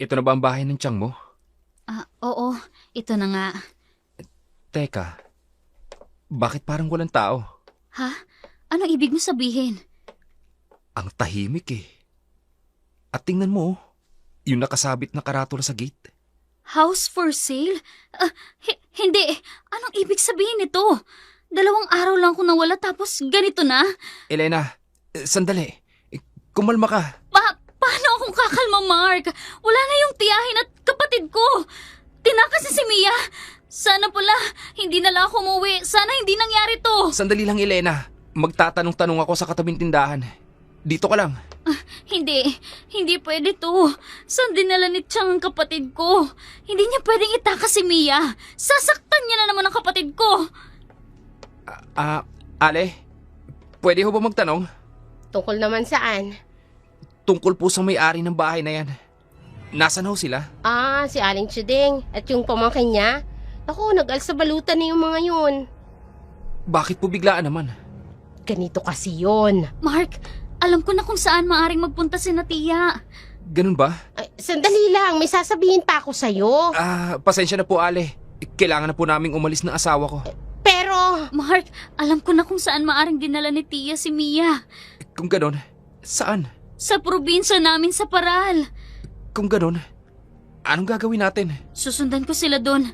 Speaker 3: Ito na ba ang bahay ng tiyang mo?
Speaker 1: Oo, ito na nga.
Speaker 3: Teka, bakit parang walang tao?
Speaker 1: Ha? Anong ibig mo sabihin?
Speaker 3: Ang tahimik eh. At tingnan mo, yung nakasabit na karatula sa gate.
Speaker 1: House for sale? Hindi. Anong ibig sabihin nito? 2 araw lang ko nawala tapos ganito na?
Speaker 3: Elena, sandali. Kumalma ka.
Speaker 1: Paano akong kakalma, Mark? Wala na yung tiyahin at kapatid ko. Tinakas si Mia. Sana pala, hindi na lang ako umuwi. Sana hindi nangyari to.
Speaker 3: Sandali lang, Elena. Magtatanong-tanong ako sa katabing tindahan. Dito ka lang.
Speaker 1: Hindi pwede to. Saan dinala ni Chang ang kapatid ko? Hindi niya pwedeng itakas si Mia. Sasaktan niya na naman ang kapatid ko.
Speaker 3: Ale, pwede ho ba magtanong?
Speaker 2: Tungkol naman saan?
Speaker 3: Tungkol po sa may-ari ng bahay na yan. Nasaan ho sila?
Speaker 2: Si Aling Chuding at yung pamangkin niya. Ako, nag-alsa balutan na yung mga yun.
Speaker 3: Bakit po biglaan naman?
Speaker 2: Ganito kasi yun.
Speaker 1: Mark, alam ko na kung saan maaring magpunta si Tia.
Speaker 3: Ganun ba?
Speaker 2: Ay, sandali lang, may sasabihin pa ako sa'yo.
Speaker 3: Pasensya na po, Ale. Kailangan na po naming umalis ng asawa ko.
Speaker 2: Pero,
Speaker 1: Mark, alam ko na kung saan maaring dinala ni Tia si Mia.
Speaker 3: Kung ganon, saan?
Speaker 1: Sa probinsya namin sa Paral.
Speaker 3: Kung ganon, anong gagawin natin?
Speaker 1: Susundan ko sila doon.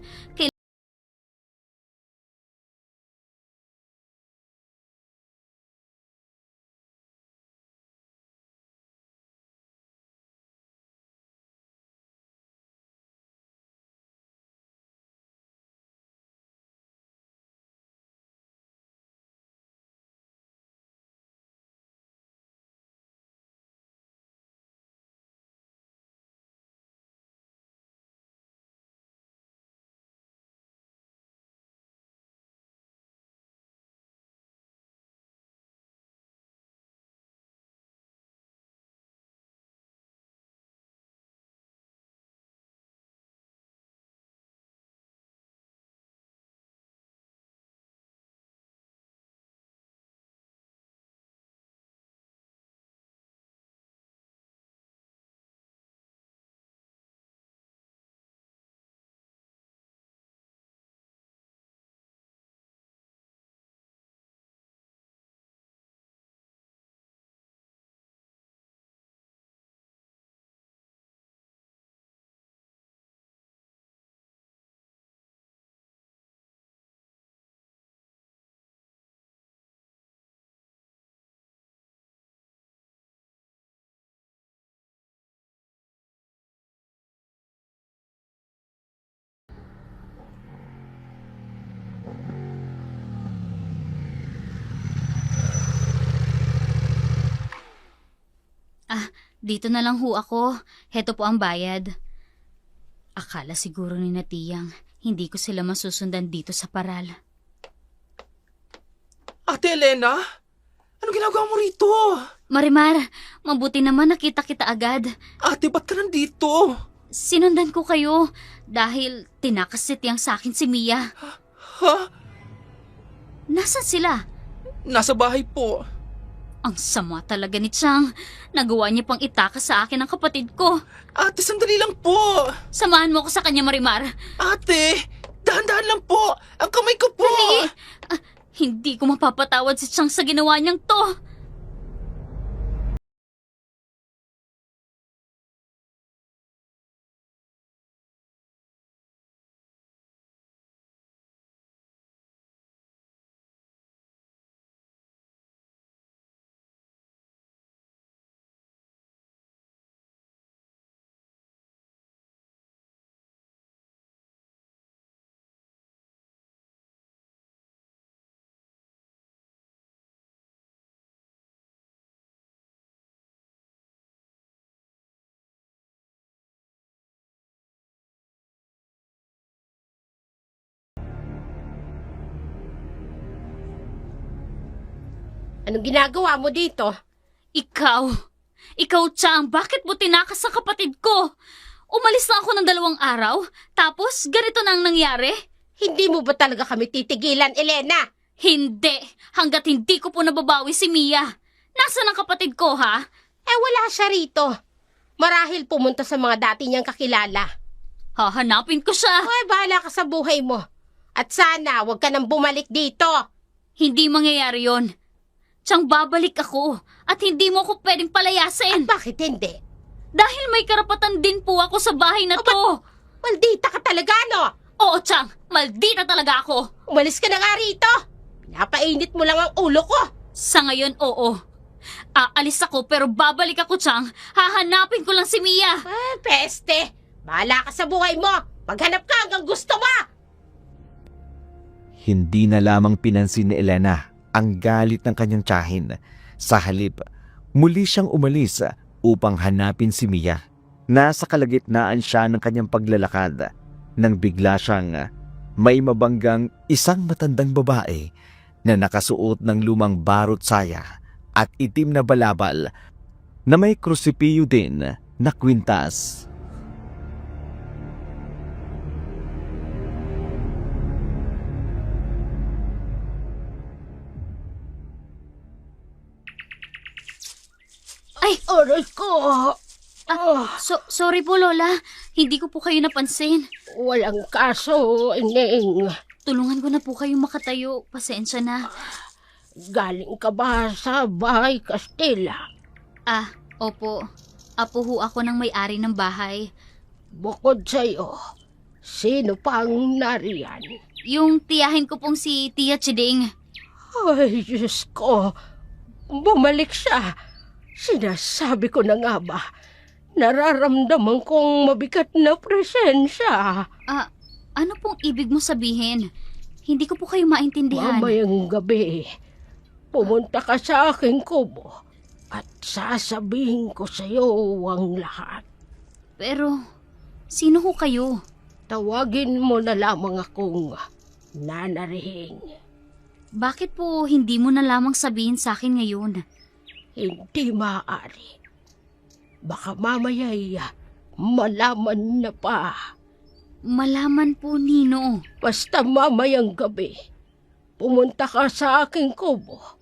Speaker 1: Dito na lang ho ako. Heto po ang bayad. Akala siguro ni Natiyang hindi ko sila masusundan dito sa Paral.
Speaker 6: Ate Elena, anong ginagawa mo rito?
Speaker 1: Marimar, mabuti naman nakita kita agad.
Speaker 6: Ate, ba't ka nandito?
Speaker 1: Sinundan ko kayo dahil tinakas si Tiyang sa akin si Mia.
Speaker 6: Ha?
Speaker 1: Nasaan sila?
Speaker 6: Nasa bahay po.
Speaker 1: Ang sama talaga ni Chang. Nagawa niya pang itakas sa akin ang kapatid ko.
Speaker 6: Ate, sandali lang po.
Speaker 1: Samahan mo ko sa kanya, Marimar.
Speaker 6: Ate, dahan-dahan lang po. Ang kamay ko po.
Speaker 1: Dali! Hindi ko mapapatawad si Chang sa ginawa niyang to.
Speaker 2: anong ginagawa mo dito?
Speaker 1: Ikaw, Chang, bakit mo tinakas sa kapatid ko? Umalis na ako ng 2 araw, tapos ganito na ang nangyari?
Speaker 2: Hindi mo ba talaga kami titigilan, Elena?
Speaker 1: Hindi, hanggat hindi ko po nababawi si Mia. Nasaan ang kapatid ko, ha?
Speaker 2: Wala siya rito. Marahil pumunta sa mga dati niyang kakilala.
Speaker 1: Hahanapin ko siya.
Speaker 2: Bahala ka sa buhay mo. At sana, huwag ka nang bumalik dito.
Speaker 1: Hindi mangyayari yon. Chang, babalik ako at hindi mo ako pwedeng palayasin.
Speaker 2: Bakit hindi?
Speaker 1: Dahil may karapatan din po ako sa bahay na to.
Speaker 2: Maldita ka talaga, no?
Speaker 1: Oo, Chang, maldita talaga ako.
Speaker 2: Umalis ka na nga rito. Pinapainit mo lang ang ulo ko.
Speaker 1: Sa ngayon, oo. Aalis ako pero babalik ako, Chang. Hahanapin ko lang si Mia.
Speaker 2: Peste. Bahala ka sa buhay mo. Maghanap ka hanggang gusto mo.
Speaker 4: Hindi na lamang pinansin ni Elena ang galit ng kanyang tiyahin. Sa halip, muli siyang umalis upang hanapin si Mia. Nasa kalagitnaan siya ng kanyang paglalakad nang bigla siyang may mabanggang isang matandang babae na nakasuot ng lumang barot saya at itim na balabal na may krusipiyo din na kwintas.
Speaker 1: Ay!
Speaker 2: Aray ko!
Speaker 1: Sorry po, Lola. Hindi ko po kayo napansin.
Speaker 2: Walang kaso, Ineng.
Speaker 1: Tulungan ko na po kayo makatayo. Pasensya na.
Speaker 2: Galing ka ba sa bahay Kastila?
Speaker 1: Opo. Apo ho ako ng may-ari ng bahay.
Speaker 2: Bukod sa'yo, sino pang nariyan?
Speaker 1: Yung tiyahin ko pong si Tia Chiding.
Speaker 2: Ay, Diyos ko. Bumalik siya. Sinasabi ko na nga ba, nararamdaman kong mabigat na presensya.
Speaker 1: Ano pong ibig mo sabihin? Hindi ko po kayo maintindihan.
Speaker 2: Mamayang gabi, pumunta ka sa aking kubo at sasabihin ko sa iyo ang lahat.
Speaker 1: Pero, sino ho kayo?
Speaker 2: Tawagin mo na lamang akong Nanarihing.
Speaker 1: Bakit po hindi mo na lamang sabihin sa akin ngayon?
Speaker 2: Hindi maaari. Baka mamaya'y malaman na pa.
Speaker 1: Malaman po, Nino.
Speaker 2: Basta mamayang gabi, pumunta ka sa aking kubo.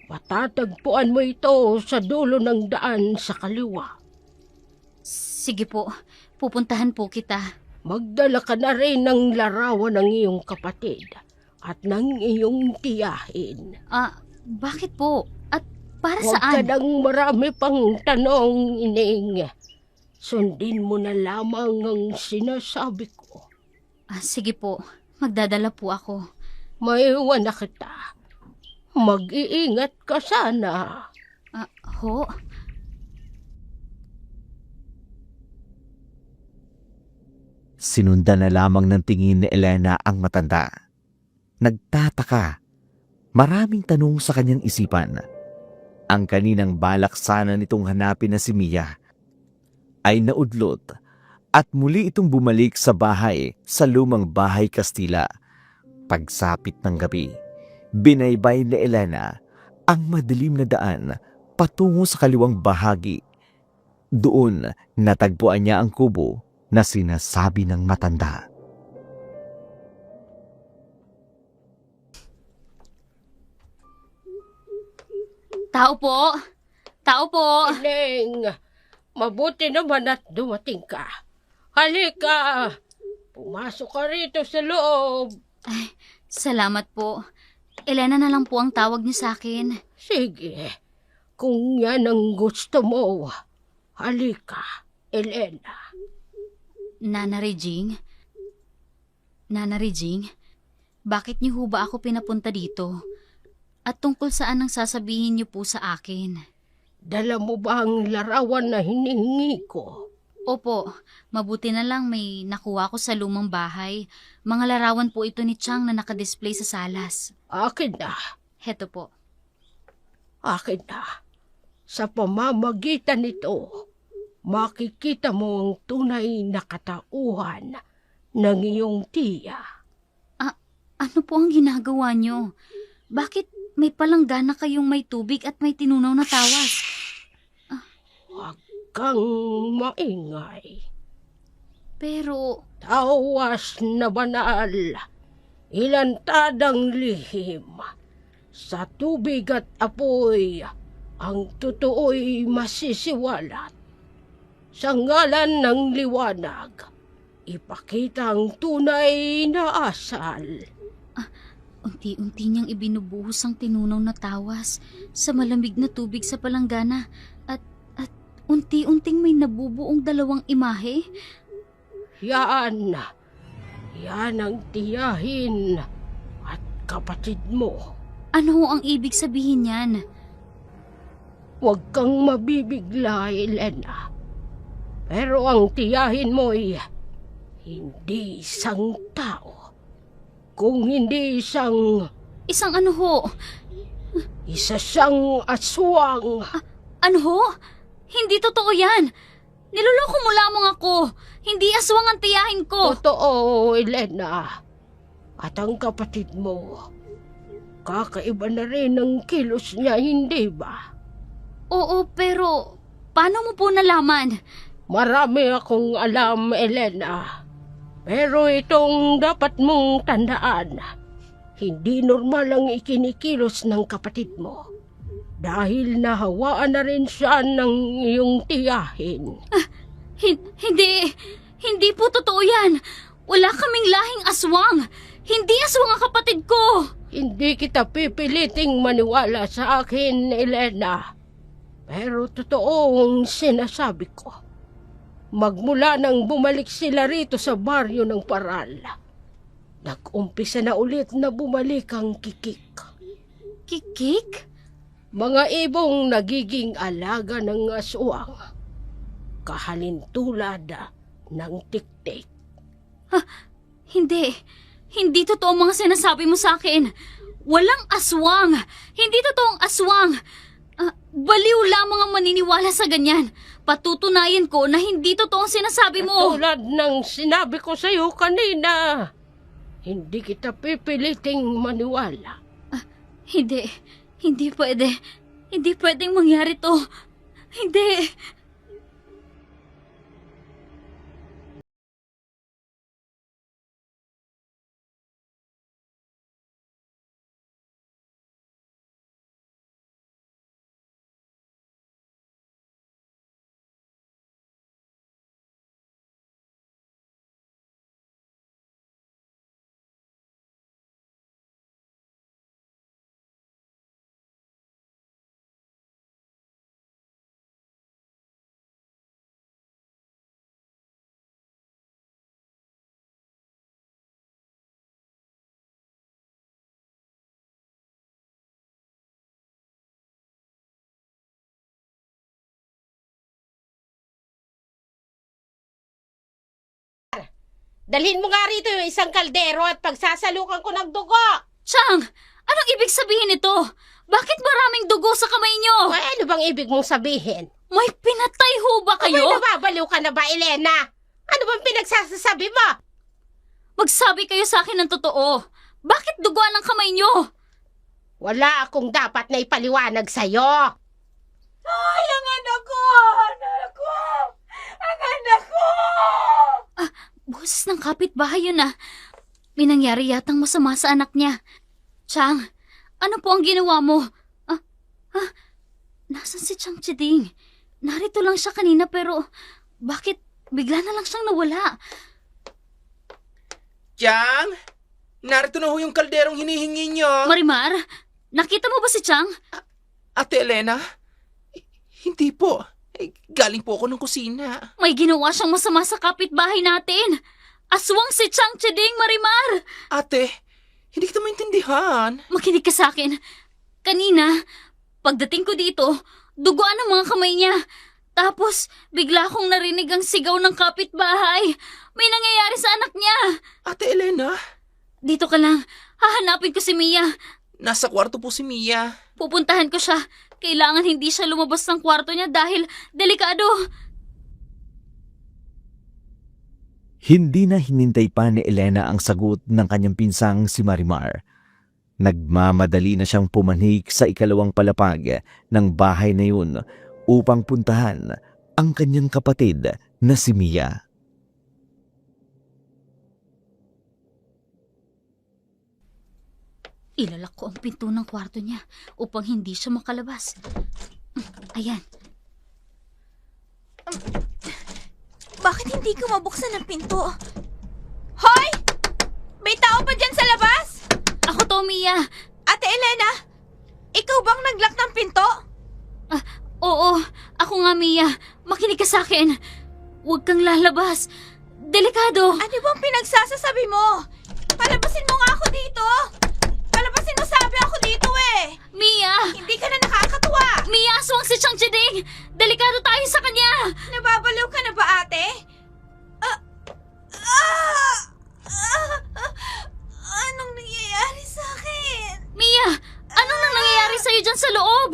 Speaker 2: Matatagpuan mo ito sa dulo ng daan sa kaliwa.
Speaker 1: Sige po, pupuntahan po kita.
Speaker 2: Magdala ka na rin ng larawan ng iyong kapatid at ng iyong tiyahin.
Speaker 1: Bakit po? At para
Speaker 2: Huwag ka
Speaker 1: saan?
Speaker 2: nang marami pang tanong, Ining. Sundin mo na lamang ang sinasabi ko.
Speaker 1: Sige po, magdadala po ako.
Speaker 2: Maiwan na kita. Mag-iingat ka sana.
Speaker 1: Ho?
Speaker 4: Sinundan na lamang ng tingin ni Elena ang matanda. Nagtataka. Maraming tanong sa kanyang isipan. Ang kaninang balak sana nitong hanapin na si Mia ay naudlot at muli itong bumalik sa bahay sa lumang bahay Kastila. Pagsapit ng gabi, binaybay ni Elena ang madilim na daan patungo sa kaliwang bahagi. Doon natagpuan niya ang kubo na sinasabi ng matanda.
Speaker 1: Tao po! Tao po!
Speaker 2: Ining, mabuti naman at dumating ka. Halika, pumasok ka rito sa loob.
Speaker 1: Salamat po. Elena na lang po ang tawag niyo sa akin.
Speaker 2: Sige, kung yan ang gusto mo, halika, Elena.
Speaker 1: Nana Regine? Nana Regine, bakit niyo ho ba ako pinapunta dito? At tungkol saan ang sasabihin niyo po sa akin?
Speaker 2: Dala mo ba ang larawan na hinihingi ko?
Speaker 1: Opo, mabuti na lang may nakuha ko sa lumang bahay. Mga larawan po ito ni Chang na nakadisplay sa salas.
Speaker 2: Akin na,
Speaker 1: Heto po.
Speaker 2: akin na. Sa pamamagitan nito, makikita mo ang tunay na katauhan ng iyong tiya.
Speaker 1: Ano po ang ginagawa niyo? Bakit may palanggana kayong may tubig at may tinunaw na tawas?
Speaker 2: Huwag kang maingay.
Speaker 1: Pero,
Speaker 2: Tawas na banal, ilantadang lihim. Sa tubig at apoy, ang totoo'y masisiwalat. Sa ngalan ng liwanag, ipakita ang tunay na asal.
Speaker 1: unti-unti niyang ibinubuhos ang tinunaw na tawas sa malamig na tubig sa palanggana at unti-unting may nabubuong dalawang imahe.
Speaker 2: Yan ang tiyahin at kapatid mo.
Speaker 1: Ano ho ang ibig sabihin niyan?
Speaker 2: Huwag kang mabibigla, Elena. Pero ang tiyahin mo'y hindi isang tao. Kung hindi isang
Speaker 1: Isang ano ho?
Speaker 2: isa siyang aswang.
Speaker 1: Ano ho? Hindi totoo yan. Niloloko mo lamang ako. Hindi aswang ang tiyahin ko.
Speaker 2: Totoo, Elena. At ang kapatid mo, kakaiba na rin ang kilos niya, hindi ba?
Speaker 1: Oo, pero paano mo po nalaman?
Speaker 2: Marami akong alam, Elena. Pero itong dapat mong tandaan, hindi normal ang ikinikilos ng kapatid mo. Dahil nahawaan na rin siya ng iyong tiyahin.
Speaker 1: Hindi po totoo yan. Wala kaming lahing aswang. Hindi aswang ang kapatid ko.
Speaker 2: Hindi kita pipiliting maniwala sa akin, Elena. Pero totoo ang sinasabi ko. Magmula nang bumalik sila rito sa baryo ng Paral, nag-umpisa na ulit na bumalik ang kikik.
Speaker 1: Kikik?
Speaker 2: Mga ibong nagiging alaga ng aswang. Kahalintulad ng tiktik.
Speaker 1: Hindi totoo ang mga sinasabi mo sa akin. Walang aswang. Hindi totoong aswang. Baliw lamang ang maniniwala sa ganyan. Patutunayan ko na hindi totoo ang sinasabi mo.
Speaker 2: Tulad ng sinabi ko sa iyo kanina, hindi kita pipiliting maniwala.
Speaker 1: Hindi pwede. Hindi pwedeng mangyari to. Hindi.
Speaker 2: Dalhin mo nga rito yung isang kaldero at pagsasalukan ko ng dugo.
Speaker 1: Chang, anong ibig sabihin nito? Bakit maraming dugo sa kamay nyo?
Speaker 2: O ano bang ibig mong sabihin?
Speaker 1: May pinatay ho ba kayo?
Speaker 2: Abay, nababaliw ka na ba, Elena? Ano bang pinagsasasabi mo?
Speaker 1: Magsabi kayo sa akin ng totoo. Bakit duguan ang kamay nyo?
Speaker 2: Wala akong dapat na ipaliwanag sa'yo.
Speaker 5: Ay, ang anak ko! Anak ko! Ang anak ko!
Speaker 1: Boses ng kapitbahay yun ah. May nangyari yatang masama sa anak niya. Chang, ano po ang ginawa mo? Nasaan si Chang Chiding? Narito lang siya kanina pero bakit bigla na lang siyang nawala?
Speaker 6: Chang, narito na ho yung kalderong hinihingi nyo.
Speaker 1: Marimar, nakita mo ba si Chang?
Speaker 6: Ate Elena, hindi po. Galing po ako ng kusina.
Speaker 1: May ginawa siyang masama sa kapitbahay natin. Aswang si Chang Chiding, Marimar!
Speaker 6: Ate, hindi kita maintindihan.
Speaker 1: Makinig ka sa akin. Kanina, pagdating ko dito, duguan ang mga kamay niya. Tapos, bigla akong narinig ang sigaw ng kapitbahay. May nangyayari sa anak niya.
Speaker 6: Ate Elena,
Speaker 1: Dito ka lang. Hahanapin ko si Mia.
Speaker 6: nasa kwarto po si Mia.
Speaker 1: Pupuntahan ko siya. Kailangan hindi siya lumabas ng kwarto niya dahil delikado.
Speaker 4: Hindi na hinintay pa ni Elena ang sagot ng kanyang pinsang si Marimar. Nagmamadali na siyang pumanik sa ikalawang palapag ng bahay na yun upang puntahan ang kanyang kapatid na si Mia.
Speaker 1: Ilalak ko ang pinto ng kwarto niya upang hindi siya makalabas. Ayan.
Speaker 5: Bakit hindi ko mabuksan ang pinto? Hoy! May tao ba dyan sa labas?
Speaker 1: Ako to, Mia.
Speaker 5: Ate Elena, ikaw bang naglock ng pinto?
Speaker 1: Oo, ako nga, Mia. Makinig ka sa akin. Huwag kang lalabas. Delikado.
Speaker 5: Ano bang pinagsasasabi mo? Palabasin mo nga ako dito! Palabasin mo, sabi ako dito eh!
Speaker 1: Mia!
Speaker 5: Hindi ka na nakakatuwa!
Speaker 1: Mia, aswang si Chang Chiding! Delikado tayo sa kanya!
Speaker 5: Nababaliw ka na ba, ate? Anong nangyayari sa akin?
Speaker 1: Mia! Anong nang nangyayari sa'yo dyan sa loob?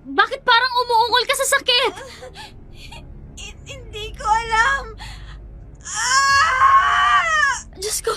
Speaker 1: Bakit parang umuungol ka sa sakit?
Speaker 5: Hindi ko alam.
Speaker 1: Diyos ko!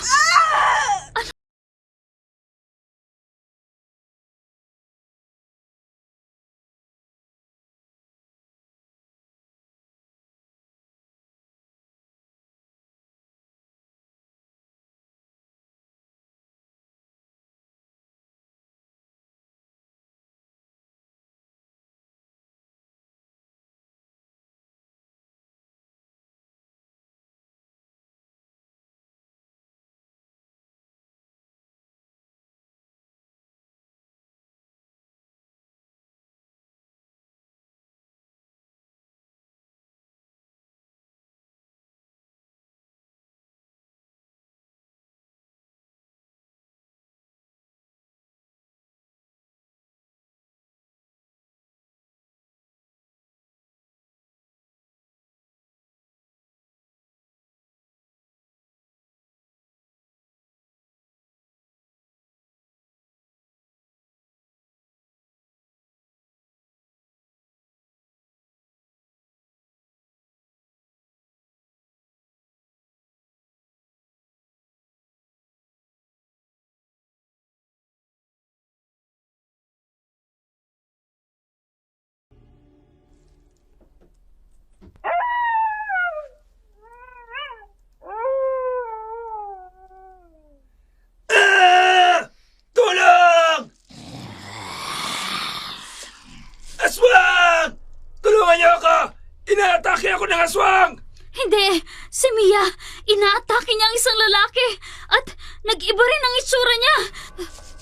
Speaker 3: Inaatake ako ng aswang!
Speaker 1: Hindi! Si Mia! Inaatake niya ang isang lalaki! At nag-iba rin ang itsura niya!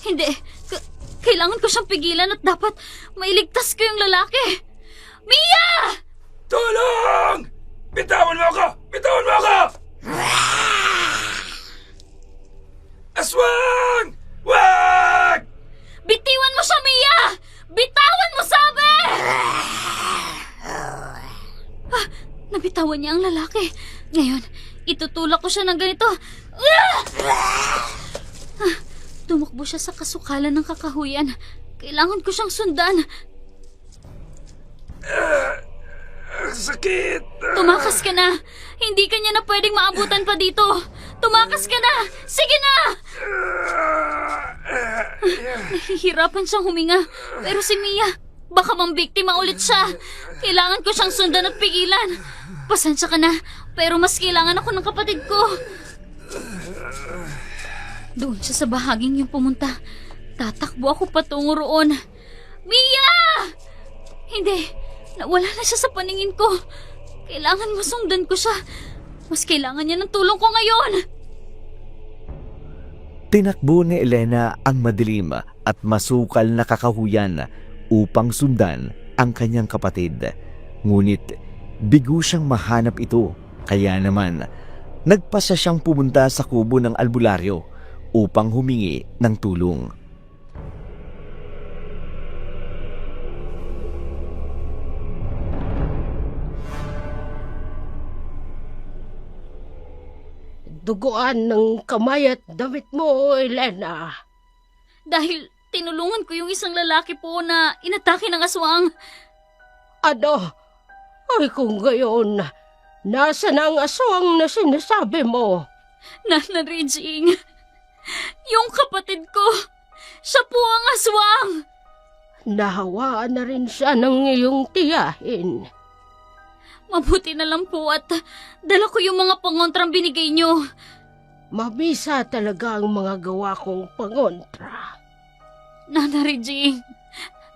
Speaker 1: Hindi! Kailangan ko siyang pigilan at dapat mailigtas ko yung lalaki! Mia!
Speaker 3: Tulong! Bitawan mo ako! Bitawan mo ako! Aswang! Wag!
Speaker 1: Bitiwan mo siya, Mia! Bitawan mo, sabi! Nabitawan niya ang lalaki. Ngayon, itutulak ko siya ng ganito. Tumakbo siya sa kasukalan ng kakahuyan. Kailangan ko siyang sundan.
Speaker 3: Sakit!
Speaker 1: Tumakas ka na. Hindi ka niya na pwedeng maabutan pa dito. Tumakas ka na. Sige na! Nahihirapan siyang huminga. Pero si Mia, baka mambiktima ulit siya. Kailangan ko siyang sundan at pigilan. Pasensya ka na, pero mas kailangan ako ng kapatid ko. Doon siya sa bahaging yung pumunta. Tatakbo ako patungo roon. Mia! Hindi, nawala na siya sa paningin ko. Kailangan masundan ko siya. Mas kailangan niya ng tulong ko ngayon.
Speaker 4: Tinakbo ni Elena ang madilim at masukal na kakahuyan upang sundan ang kanyang kapatid. Ngunit bigo siyang mahanap ito, kaya naman nagpasya siyang pumunta sa kubo ng albularyo upang humingi ng tulong.
Speaker 2: Duguan ng kamay at damit mo, Elena.
Speaker 1: Dahil tinulungan ko yung isang lalaki po na inatake ng aswang.
Speaker 2: Ano? Ay kung gayon, nasa na ang aswang na sinasabi mo?
Speaker 1: Nana Regine, yung kapatid ko, siya po ang aswang.
Speaker 2: Nahawaan na rin siya ng iyong tiyahin.
Speaker 1: Mabuti na lang po at dala ko yung mga pangontrang binigay nyo.
Speaker 2: Mabisa talaga ang mga gawa kong pangontra.
Speaker 1: Nana Regine,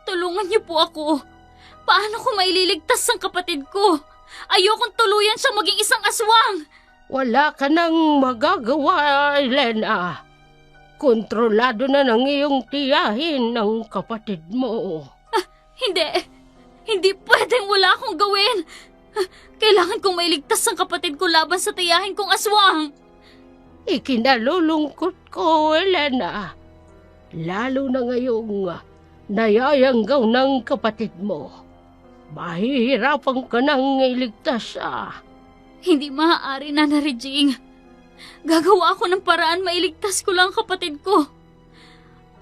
Speaker 1: tulungan niyo po ako. Paano ko maililigtas ang kapatid ko? Ayokong tuluyan siya maging isang aswang.
Speaker 2: Wala ka nang magagawa, Elena. Kontrolado na ng iyong tiyahin ng kapatid mo.
Speaker 1: Hindi pwedeng wala akong gawin. Kailangan kong mailigtas ang kapatid ko laban sa tiyahin kong aswang.
Speaker 2: Ikinalulungkot ko, Elena. Lalo na ngayong nayayanggaw ng kapatid mo. Mahihirapan ka nang iligtas siya.
Speaker 1: Hindi maaari, Nana Regine. Gagawa ako ng paraan mailigtas ko lang ang kapatid ko.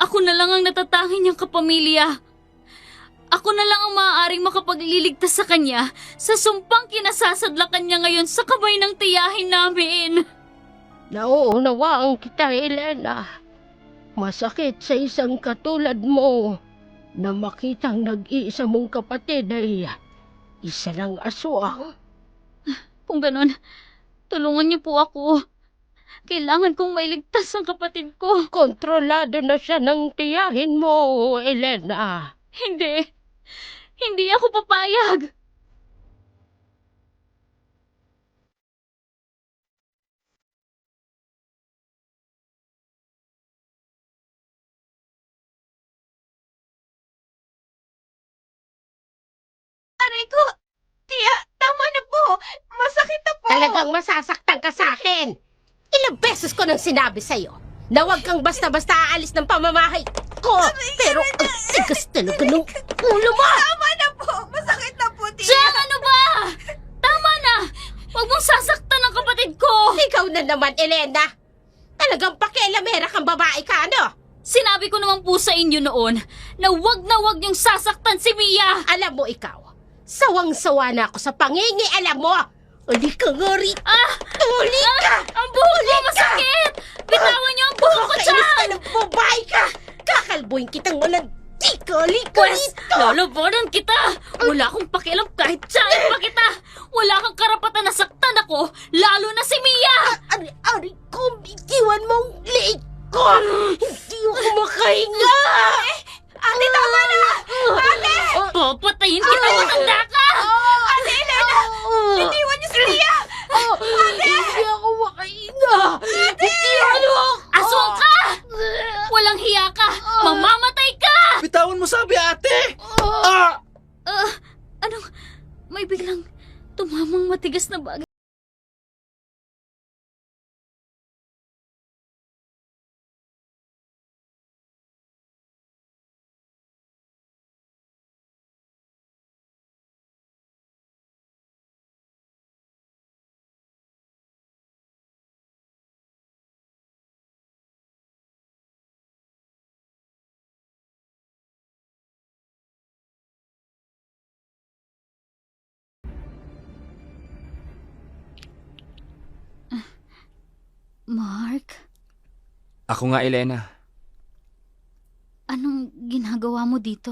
Speaker 1: Ako na lang ang natatangin niyang kapamilya. Ako na lang ang maaaring makapagliligtas sa kanya sa sumpang kinasasadlakan niya ngayon sa kamay ng tiyahin namin.
Speaker 2: Nauunawaan kita, Elena. Masakit sa isang katulad mo na makitang nag-iisa mong kapatid ay isa ng aswang.
Speaker 1: Kung ganon, tulungan niyo po ako. Kailangan kong mailigtas ang kapatid ko.
Speaker 2: Kontrolado na siya ng tiyahin mo, Elena.
Speaker 1: Hindi ako papayag.
Speaker 5: Aray ko! Tiya, tama na po! Masakit na po!
Speaker 2: Talagang masasaktan ka sa akin. Ilang beses ko nang sinabi sa'yo na huwag kang basta-basta aalis ng pamamahay ko. Pero ang tigas talaga ng ulo mo.
Speaker 5: Tama na po! Masakit na po, Tiya!
Speaker 1: Diyan, ano ba? Tama na! Huwag mong sasaktan ang kapatid ko!
Speaker 2: Ikaw na naman, Elena. Talagang pakialamera kang babae ka, ano?
Speaker 1: Sinabi ko naman po sa inyo noon na huwag niyong sasaktan si Mia!
Speaker 2: Alam mo ikaw, sawang-sawa na ako sa pangingialam mo. Uli ka nga rito. Uli ka!
Speaker 1: Ang buhok ko masakit! Bitawan niyo ang buhok ko
Speaker 2: Kakainis
Speaker 1: dyan!
Speaker 2: ka ng babae ka! Kakalbuhin kitang walang tikali ka
Speaker 1: Pwes,
Speaker 2: rito!
Speaker 1: lolobonan kita! Wala akong pakialam kahit saan pa kita! Wala kang karapatan na saktan ako, lalo na si Mia!
Speaker 2: Ari ko, bitiwan mong leeg ko! Hindi ako makahinga!
Speaker 5: Ate, tama na! Ate!
Speaker 1: Papatayin kita, matanda ka!
Speaker 5: Ate, Elena!
Speaker 1: matigas na bagay. Mark,
Speaker 3: Ako nga, Elena.
Speaker 1: anong ginagawa mo dito?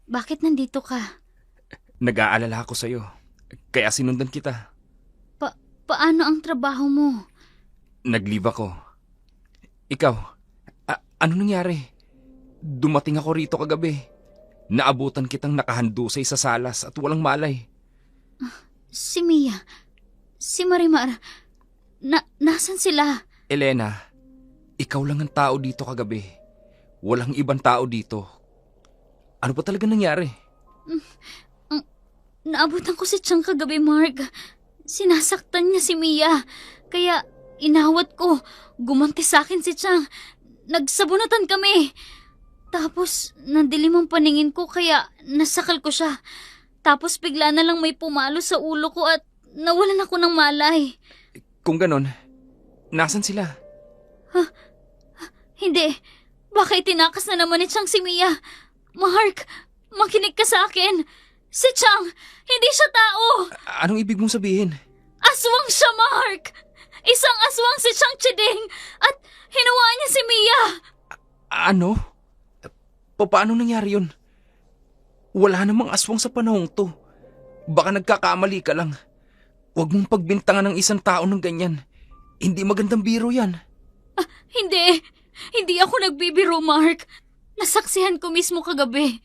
Speaker 1: Bakit nandito ka?
Speaker 3: Nag-aalala ako sa'yo. Kaya sinundan kita.
Speaker 1: Paano ang trabaho mo?
Speaker 3: Nag-leave ako. Ikaw, ano nangyari? Dumating ako rito kagabi. Naabutan kitang nakahandusay sa salas at walang malay.
Speaker 1: Si Mia, si Marimar, nasan sila?
Speaker 3: Elena, ikaw lang ang tao dito kagabi. Walang ibang tao dito. Ano ba talaga nangyari?
Speaker 1: Naabutan ko si Chang kagabi, Mark. Sinasaktan niya si Mia. Kaya inawat ko. Gumanti sa akin si Chang. Nagsabunutan kami. Tapos nandilim ang paningin ko kaya nasakal ko siya. Tapos bigla na lang may pumalo sa ulo ko at nawalan ako ng malay.
Speaker 3: Kung ganon, nasan sila?
Speaker 1: Hindi. Baka itinakas na naman ni Chang si Mia. Mark, makinig ka sa akin. Si Chang, hindi siya tao.
Speaker 3: Anong ibig mong sabihin?
Speaker 1: Aswang siya, Mark. Isang aswang si Chang Chiding at hinuwa niya si Mia.
Speaker 3: Ano? Paano nangyari yun? Wala namang aswang sa panahong to. Baka nagkakamali ka lang. Huwag mong pagbintangan ng isang tao ng ganyan. Hindi magandang biro yan.
Speaker 1: Hindi. Hindi ako nagbibiro, Mark. Nasaksihan ko mismo kagabi.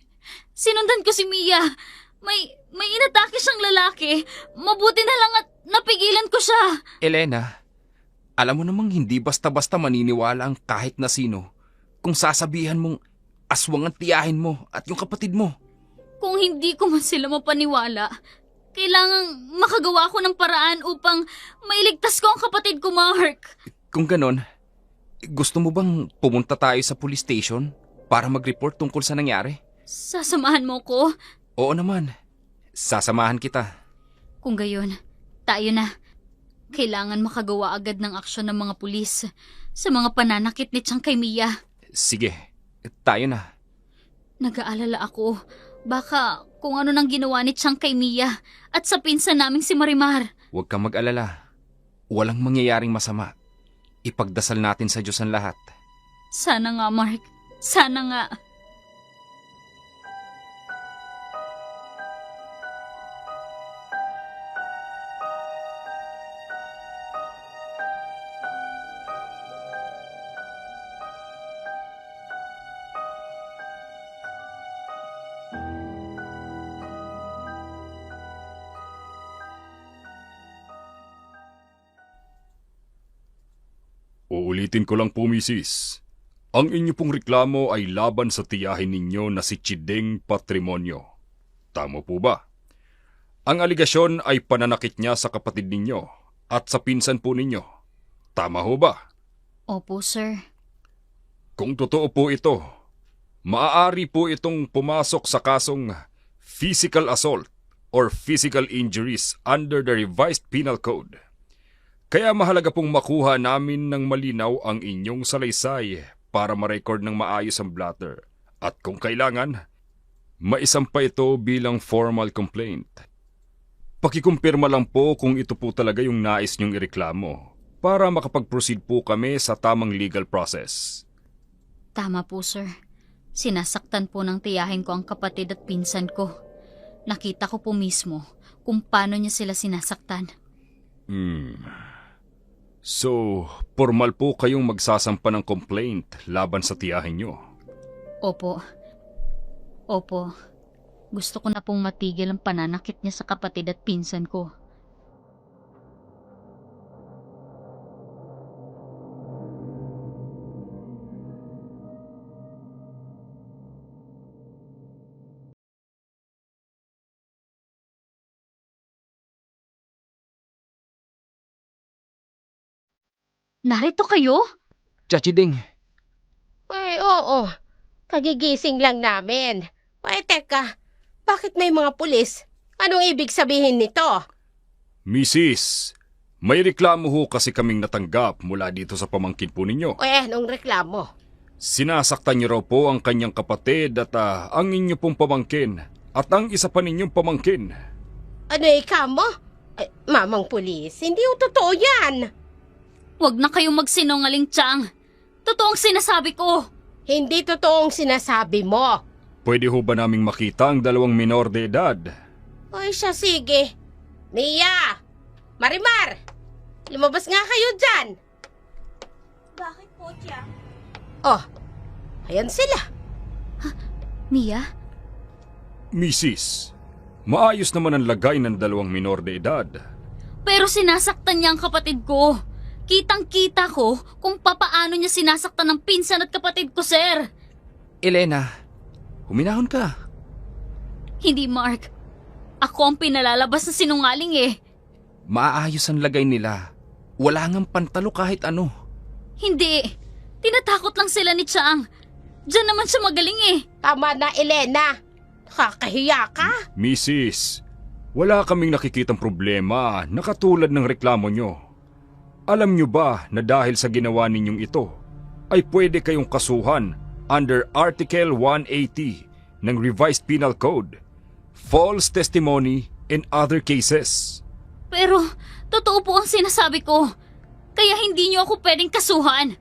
Speaker 1: Sinundan ko si Mia. May inatake siyang lalaki. Mabuti na lang at napigilan ko siya.
Speaker 3: Elena, alam mo namang hindi basta-basta maniniwala ang kahit na sino kung sasabihan mong aswang ang tiyahin mo at yung kapatid mo.
Speaker 1: Kung hindi ko man sila mapaniwala, kailangang makagawa ko ng paraan upang mailigtas ko ang kapatid ko, Mark.
Speaker 3: Kung ganon, gusto mo bang pumunta tayo sa police station para mag-report tungkol sa nangyari?
Speaker 1: Sasamahan mo ko?
Speaker 3: Oo naman. Sasamahan kita.
Speaker 1: Kung gayon, tayo na. Kailangan makagawa agad ng aksyon ng mga pulis sa mga pananakit ni Chang kay Mia.
Speaker 3: Sige, tayo na.
Speaker 1: Nag-aalala ako. Baka kung ano nang ginawa ni Chang kay Mia at sa pinsan naming si Marimar.
Speaker 3: Huwag kang mag-alala. Walang mangyayaring masama. Ipagdasal natin sa Diyos ang lahat.
Speaker 1: Sana nga, Mark. Sana nga.
Speaker 7: Uulitin ko lang po, misis. Ang inyo pong reklamo ay laban sa tiyahin ninyo na si Chideng Patrimonio. Tama po ba? Ang aligasyon ay pananakit niya sa kapatid ninyo at sa pinsan po ninyo. Tama ho ba?
Speaker 1: Opo, sir.
Speaker 7: Kung totoo po ito, maaari po itong pumasok sa kasong physical assault or physical injuries under the revised penal code. Kaya mahalaga pong makuha namin ng malinaw ang inyong salaysay para ma-record ng maayos ang blatter. At kung kailangan, maisampa ito bilang formal complaint. Pakikumpirma lang po kung ito po talaga yung nais niyong ireklamo para makapag-proceed po kami sa tamang legal process.
Speaker 1: Tama po, sir. Sinasaktan po ng tiyahin ko ang kapatid at pinsan ko. Nakita ko po mismo kung paano niya sila sinasaktan.
Speaker 7: So, formal po kayong magsasampa ng complaint laban sa tiyahin nyo.
Speaker 1: Opo. Gusto ko na pong matigil ang pananakit niya sa kapatid at pinsan ko. Narito kayo?
Speaker 3: Chachiding,
Speaker 2: Ay, oo. Kagigising lang namin. Ay, teka. Bakit may mga pulis? Anong ibig sabihin nito?
Speaker 7: Mrs., may reklamo ho kasi kaming natanggap mula dito sa pamangkin po ninyo.
Speaker 2: Anong reklamo?
Speaker 7: Sinasaktan niyo raw po ang kanyang kapatid at ang inyo pong pamangkin at ang isa pa ninyong pamangkin.
Speaker 2: Ano ikaw mo? Ay, mamang pulis, hindi yung totoo yan.
Speaker 1: Huwag na kayong magsinungaling, Chang. Totoong sinasabi ko.
Speaker 2: Hindi totoong sinasabi mo.
Speaker 7: Pwede ho ba naming makita ang dalawang minor de edad?
Speaker 2: Ay, siya sige. Mia! Marimar! Lumabas nga kayo dyan.
Speaker 5: Bakit po, Tiang?
Speaker 2: Oh, ayan sila.
Speaker 1: Mia?
Speaker 7: Mrs., maayos naman ang lagay ng dalawang minor de edad.
Speaker 1: Pero sinasaktan niya ang kapatid ko. Kitang-kita ko kung papaano niya sinasaktan ng pinsan at kapatid ko, sir.
Speaker 3: Elena, huminahon ka.
Speaker 1: Hindi, Mark. Ako ang pinalalabas na sinungaling eh.
Speaker 3: Maayos ang lagay nila. Wala ngang pantalo kahit ano.
Speaker 1: Hindi. Tinatakot lang sila ni Chang. Diyan naman siya magaling eh.
Speaker 2: Tama na, Elena. Nakakahiya ka.
Speaker 7: Mrs., wala kaming nakikitang problema na katulad ng reklamo nyo. Alam nyo ba na dahil sa ginawa ninyong ito, ay pwede kayong kasuhan under Article 180 ng Revised Penal Code, false testimony and other cases.
Speaker 1: Pero, totoo po ang sinasabi ko. Kaya hindi niyo ako pwedeng kasuhan.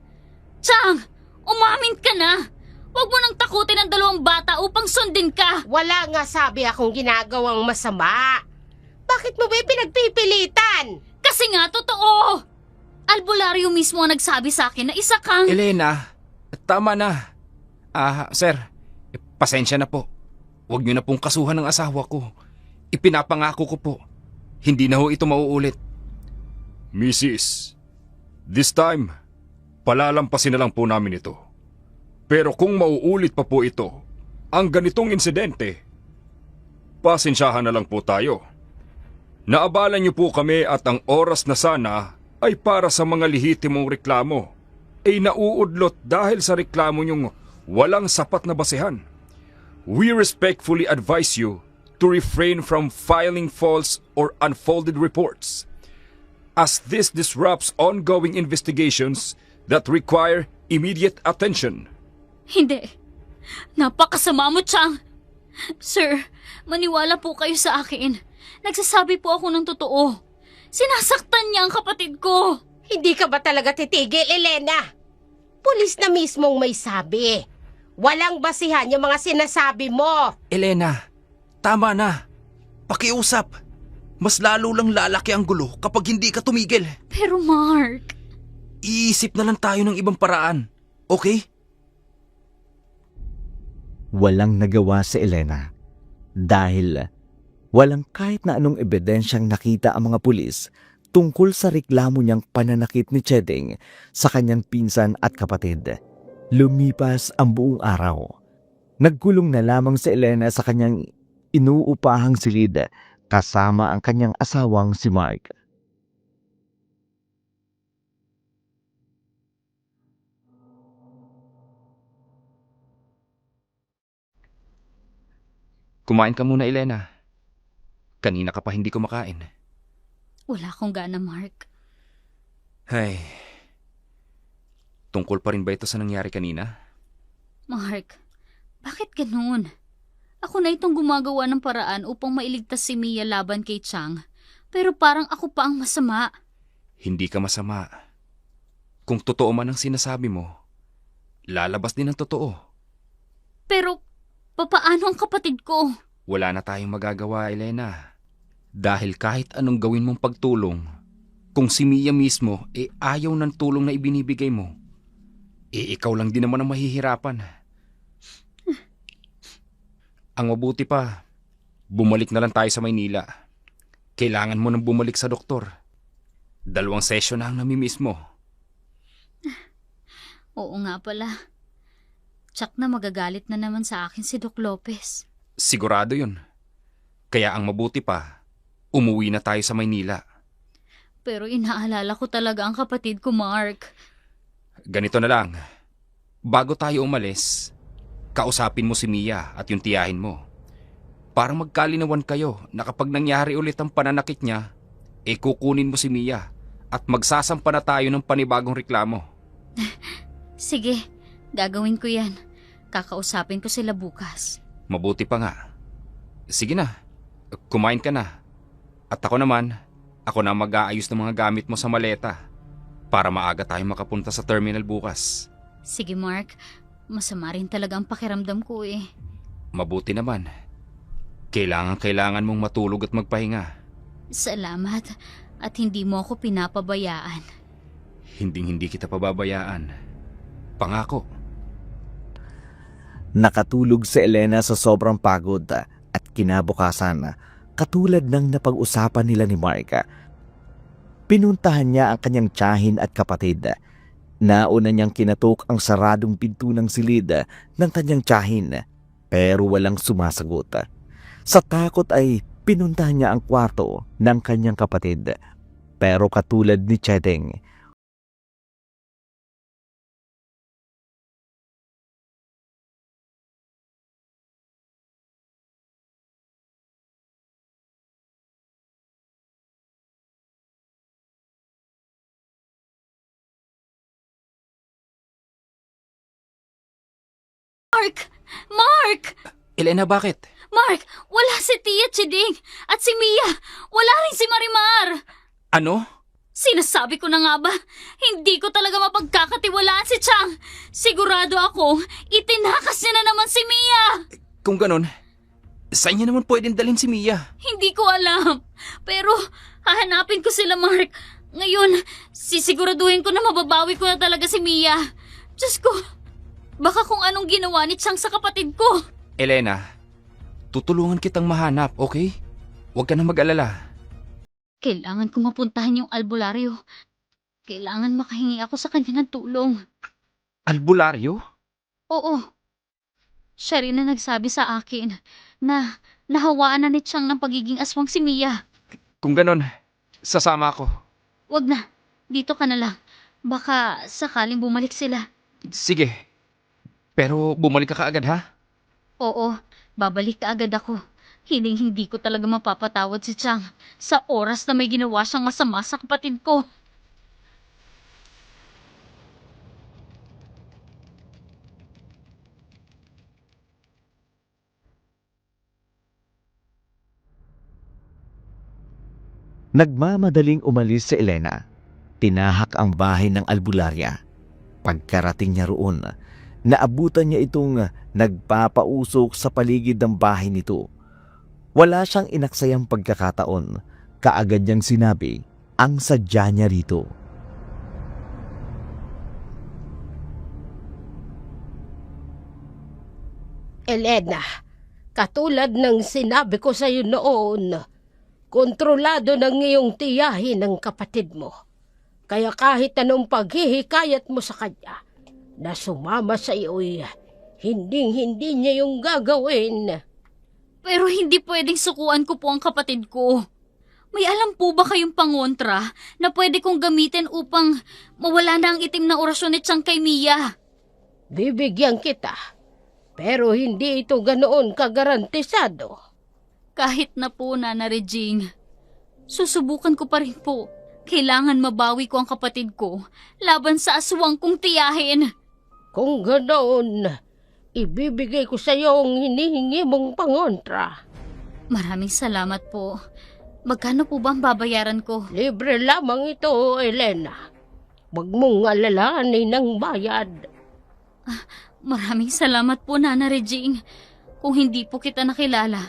Speaker 1: Chang, umamin ka na. Huwag mo nang takutin ang dalawang bata upang sundin ka.
Speaker 2: Wala nga sabi akong ginagawang masama. Bakit mo ba pinagpipilitan?
Speaker 1: Kasi nga, totoo. Albularyo mismo ang nagsabi sa akin na isa kang...
Speaker 3: Elena, tama na. Sir, pasensya na po. Huwag niyo na pong kasuhan ng asawa ko. Ipinapangako ko po. Hindi na ho ito mauulit.
Speaker 7: Mrs., this time, palalampasin na lang po namin ito. Pero kung mauulit pa po ito, ang ganitong insidente, pasensyahan na lang po tayo. Naabala niyo po kami at ang oras na sana ay para sa mga lehitimong reklamo ay nauudlot dahil sa reklamo niyong walang sapat na basehan. We respectfully advise you to refrain from filing false or unfounded reports, as this disrupts ongoing investigations that require immediate attention.
Speaker 1: Hindi. Napakasama mo, Chang. Sir, maniwala po kayo sa akin. Nagsasabi po ako ng totoo. Sinasaktan niya ang kapatid ko.
Speaker 2: Hindi ka ba talaga titigil, Elena? Pulis na mismong may sabi. Walang basihan yung mga sinasabi mo.
Speaker 3: Elena, tama na. Pakiusap. Mas lalo lang lalaki ang gulo kapag hindi ka tumigil.
Speaker 1: Pero Mark...
Speaker 3: Iisip na lang tayo ng ibang paraan. Okay?
Speaker 4: Walang nagawa si Elena dahil walang kahit na anong ebidensyang nakita ang mga pulis tungkol sa reklamo niyang pananakit ni Cheding sa kanyang pinsan at kapatid. Lumipas ang buong araw. Nagkulong na lamang si Elena sa kanyang inuupahang silid kasama ang kanyang asawang si Mark.
Speaker 3: Kumain ka muna, Elena. Kanina ka pa hindi kumakain.
Speaker 1: Wala akong gana, Mark.
Speaker 3: Ay, tungkol pa rin ba ito sa nangyari kanina?
Speaker 1: Mark, bakit ganoon? Ako na itong gumagawa ng paraan upang mailigtas si Mia laban kay Chang. Pero parang ako pa ang masama.
Speaker 3: Hindi ka masama. Kung totoo man ang sinasabi mo, lalabas din ang totoo.
Speaker 1: Pero, papaano ang kapatid ko?
Speaker 3: Wala na tayong magagawa, Elena. Dahil kahit anong gawin mong pagtulong, kung si Mia mismo ayaw ng tulong na ibinibigay mo, ikaw lang din naman ang mahihirapan. Ang mabuti pa, bumalik na lang tayo sa Maynila. Kailangan mo nang bumalik sa doktor. 2 session na ang namimiss mo.
Speaker 1: Oo nga pala. Tsak na magagalit na naman sa akin si Doc Lopez.
Speaker 3: Sigurado yun. Kaya ang mabuti pa, umuwi na tayo sa Maynila.
Speaker 1: Pero inaalala ko talaga ang kapatid ko, Mark.
Speaker 3: Ganito na lang. Bago tayo umalis, kausapin mo si Mia at yung tiyahin mo. Parang magkalinawan kayo na kapag nangyari ulit ang pananakit niya, kukunin mo si Mia at magsasampa na tayo ng panibagong reklamo.
Speaker 1: Sige, gagawin ko yan. Kakausapin ko sila bukas.
Speaker 3: Mabuti pa nga. Sige na, kumain ka na. At ako naman, ako na mag-aayos ng mga gamit mo sa maleta para maaga tayo makapunta sa terminal bukas.
Speaker 1: Sige, Mark. Masama rin talaga ang pakiramdam ko eh.
Speaker 3: Mabuti naman. Kailangan mong matulog at magpahinga.
Speaker 1: Salamat at hindi mo ako pinapabayaan.
Speaker 3: Hindi kita pababayaan. Pangako.
Speaker 4: Nakatulog si Elena sa sobrang pagod at kinabukasan, katulad ng napag-usapan nila ni Mark. Pinuntahan niya ang kanyang tiyahin at kapatid. Nauna niyang kinatok ang saradong pinto ng silid ng kanyang tiyahin, pero walang sumasagot. Sa takot ay pinuntahan niya ang kwarto ng kanyang kapatid, pero katulad ni Chedeng,
Speaker 1: Mark! Mark!
Speaker 3: Elena, bakit?
Speaker 1: Mark! Wala si Tia Chiding at si Mia! Wala rin si Marimar!
Speaker 3: Ano?
Speaker 1: Sinasabi ko na nga ba, hindi ko talaga mapagkakatiwalaan si Chang. Sigurado ako, itinakas niya na naman si Mia.
Speaker 3: Kung ganon, saan niya naman pwedeng dalhin si Mia?
Speaker 1: Hindi ko alam. Pero hahanapin ko sila, Mark. Ngayon, sisiguraduhin ko na mababawi ko na talaga si Mia. Diyos ko, baka kung anong ginawa ni Chang sa kapatid ko.
Speaker 3: Elena, tutulungan kitang mahanap, okay? Huwag ka na mag-alala.
Speaker 1: Kailangan ko mapuntahan yung albularyo. Kailangan makahingi ako sa kanya ng tulong.
Speaker 3: Albularyo?
Speaker 1: Oo. Siya rin na nagsabi sa akin na nahawaan na ni Chang ng pagiging aswang si Mia.
Speaker 3: Kung ganon, sasama ako.
Speaker 1: Wag na. Dito ka na lang. Baka sakaling bumalik sila.
Speaker 3: Sige. Pero bumalik ka kaagad, ha?
Speaker 1: Oo, babalik ka agad ako. Hindi ko talaga mapapatawad si Chang sa oras na may ginawa siyang masama sa kapatid ko.
Speaker 4: nagmamadaling umalis si Elena. Tinahak ang bahay ng albularya. Pagkarating niya roon, naabutan niya itong nagpapausok sa paligid ng bahay nito. Wala siyang inaksayang pagkakataon. Kaagad niyang sinabi ang sadya niya rito.
Speaker 2: Elena, katulad ng sinabi ko sa iyo noon, kontrolado ng iyong tiyahin ng kapatid mo. Kaya kahit anong paghihikayat mo sa kanya na sumama sa iyo'y hindi niya yung gagawin.
Speaker 1: Pero hindi pwedeng sukuan ko po ang kapatid ko. May alam po ba kayong pangontra na pwede kong gamitin upang mawala na ang itim na orasyon ni Chang kay Mia?
Speaker 2: Bibigyan kita, pero hindi ito ganoon kagarantisado.
Speaker 1: Kahit na po, Nana Regine, susubukan ko pa rin po. Kailangan mabawi ko ang kapatid ko laban sa aswang kong tiyahin.
Speaker 2: Kung ganoon, ibibigay ko sa iyo ang hinihingi mong pangontra.
Speaker 1: Maraming salamat po. Magkano po ba ang babayaran ko?
Speaker 2: Libre lamang ito, Elena. Huwag mong alalahanin ng bayad.
Speaker 1: Maraming salamat po, Nana Regine. Kung hindi po kita nakilala,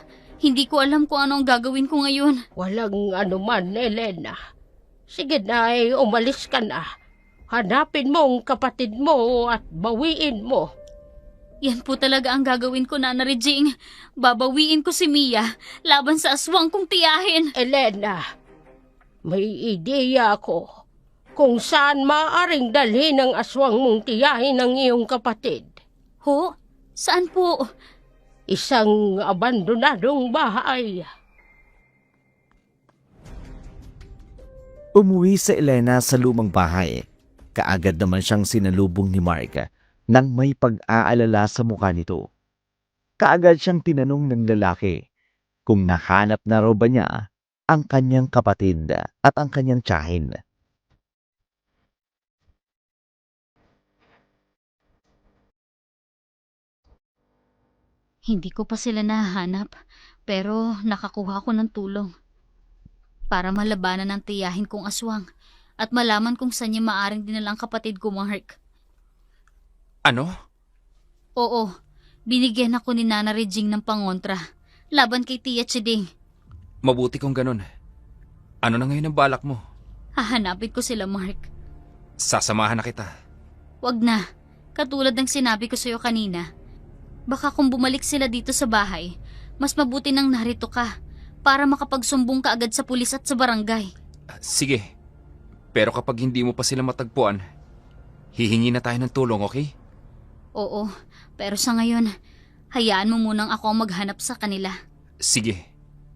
Speaker 1: hindi ko alam kung ano ang gagawin ko ngayon.
Speaker 2: Walang anuman, Elena. Sige na, umalis ka na. Hanapin mo ang kapatid mo at bawiin mo.
Speaker 1: Yan po talaga ang gagawin ko, Nana Regine. Babawiin ko si Mia laban sa aswang kong tiyahin.
Speaker 2: Elena, may ideya ako kung saan maaaring dalhin ang aswang mong tiyahin ng iyong kapatid.
Speaker 1: Ho? Saan po?
Speaker 2: Isang abandonadong bahay.
Speaker 4: Umuwi sa Elena sa lumang bahay. Kaagad naman siyang sinalubong ni Mark nang may pag-aalala sa mukha nito. Kaagad siyang tinanong ng lalaki kung nahanap na raw ba niya ang kanyang kapatid at ang kanyang tiyahin.
Speaker 1: Hindi ko pa sila nahanap, pero nakakuha ko ng tulong. Para malabanan ang tiyahin kong aswang at malaman kung saan niya maaring dinalang kapatid ko, Mark.
Speaker 3: Ano?
Speaker 1: Oo, binigyan ako ni Nana Regine ng pangontra laban kay Tia Chiding.
Speaker 3: Mabuti kung ganun. Ano na ngayon ang balak mo?
Speaker 1: Hahanapin ko sila, Mark.
Speaker 3: Sasamahan na kita.
Speaker 1: Wag na. Katulad ng sinabi ko sa'yo kanina. Baka kung bumalik sila dito sa bahay, mas mabuti nang narito ka para makapagsumbong ka agad sa pulis at sa barangay.
Speaker 3: Sige. Pero kapag hindi mo pa sila matagpuan, hihingi na tayo ng tulong, okay?
Speaker 1: Oo, pero sa ngayon, hayaan mo munang ako ang maghanap sa kanila.
Speaker 3: Sige.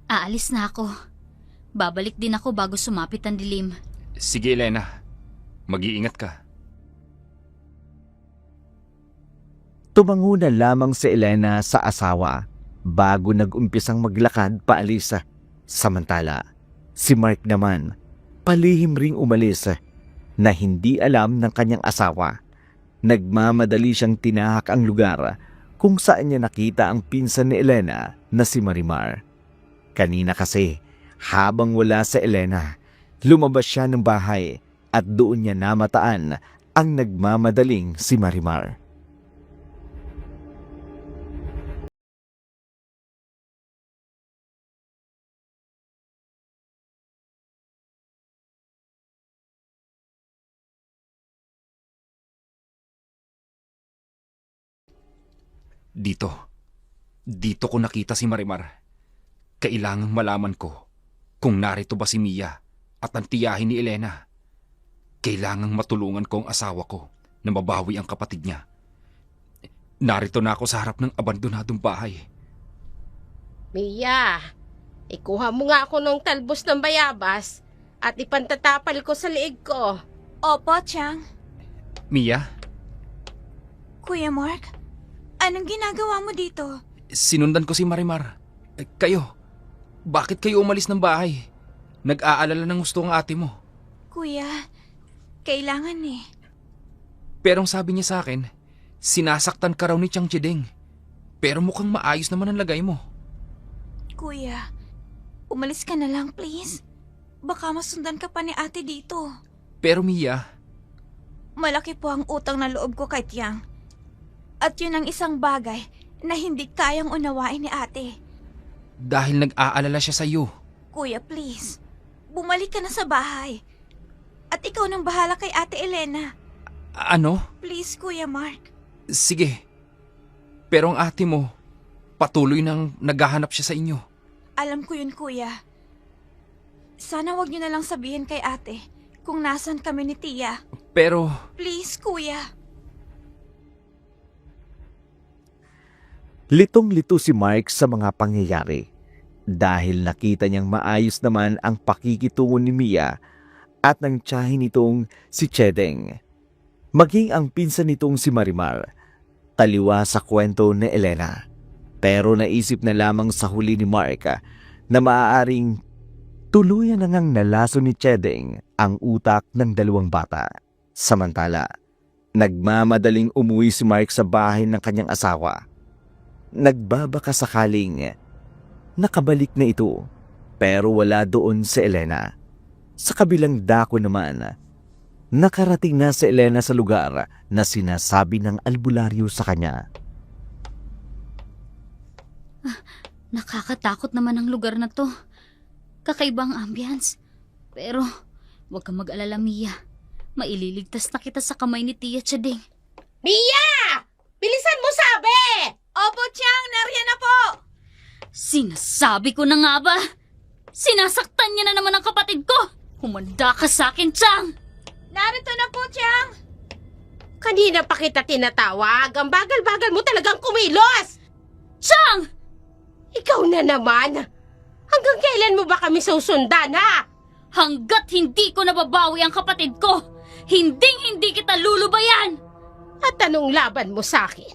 Speaker 1: Aalis na ako. Babalik din ako bago sumapit ang dilim.
Speaker 3: Sige, Elena. Mag-iingat ka.
Speaker 4: Tumango na lamang si Elena sa asawa bago nag-umpisang maglakad paalis. Samantala, si Mark naman palihim ring umalis na hindi alam ng kanyang asawa. Nagmamadali siyang tinahak ang lugar kung saan niya nakita ang pinsan ni Elena na si Marimar. Kanina kasi, habang wala sa Elena, lumabas siya ng bahay at doon niya namataan ang nagmamadaling si Marimar.
Speaker 3: Dito ko nakita si Marimar. Kailangang malaman ko kung narito ba si Mia at ang tiyahin ni Elena. Kailangang matulungan ko ang asawa ko na mabawi ang kapatid niya. Narito na ako sa harap ng abandonadong bahay.
Speaker 2: Mia, ikuha mo nga ako ng talbos ng bayabas at ipantatapal ko sa liig ko.
Speaker 5: Opo, Chang.
Speaker 3: Mia,
Speaker 5: Kuya Mark, anong ginagawa mo dito?
Speaker 3: sinundan ko si Marimar. Kayo, bakit kayo umalis ng bahay? Nag-aalala ng gusto ang ate mo.
Speaker 5: Kuya, kailangan eh.
Speaker 3: Pero ang sabi niya sa akin, sinasaktan ka raw ni Chang Chideng. Pero mukhang maayos naman ang lagay mo.
Speaker 5: Kuya, umalis ka na lang please. Baka masundan ka pa ni ate dito.
Speaker 3: Pero Mia,
Speaker 5: Malaki po ang utang na loob ko kay Tiang. At yun ang isang bagay na hindi kayang unawain ni ate.
Speaker 3: dahil nag-aalala siya sa iyo.
Speaker 5: Kuya, please. Bumalik ka na sa bahay. At ikaw nang bahala kay Ate Elena.
Speaker 3: Ano?
Speaker 5: Please, Kuya Mark.
Speaker 3: Sige. Pero ang ate mo, patuloy nang naghahanap siya sa inyo.
Speaker 5: Alam ko yun, Kuya. Sana wag niyo na lang sabihin kay ate kung nasan kami ni Tia.
Speaker 3: Pero
Speaker 5: Please, Kuya.
Speaker 4: Litong-lito si Mark sa mga pangyayari dahil nakita niyang maayos naman ang pakikitungo ni Mia at ng tiyahin nitong si Chedeng. Maging ang pinsan nitong si Marimar, taliwa sa kwento ni Elena. Pero naisip na lamang sa huli ni Mark na maaaring tuluyan na ngang nalaso ni Chedeng ang utak ng dalawang bata. Samantala, nagmamadaling umuwi si Mark sa bahay ng kanyang asawa. Nagbabaka sakaling nakabalik na ito pero wala doon si Elena. Sa kabilang dako naman, nakarating na si Elena sa lugar na sinasabi ng albularyo sa kanya.
Speaker 1: Nakakatakot naman ang lugar na to. Kakaibang ambience. Pero, huwag kang mag-alala, Mia. Maililigtas na kita sa kamay ni Tia Chedeng.
Speaker 2: Mia! Bilisan mo sabi!
Speaker 5: Opo, Tiang. Nariyan na po.
Speaker 1: Sinasabi ko na nga ba? Sinasaktan niya na naman ang kapatid ko. Humanda ka sa akin, Chang.
Speaker 5: Narito na po, Tiang.
Speaker 2: Kanina pa kita tinatawag. Ang bagal-bagal mo talagang kumilos!
Speaker 1: Chang!
Speaker 2: Ikaw na naman! Hanggang kailan mo ba kami susundan, ha?
Speaker 1: Hanggat hindi ko nababawi ang kapatid ko, hindi kita lulubayan!
Speaker 2: At anong laban mo sa akin?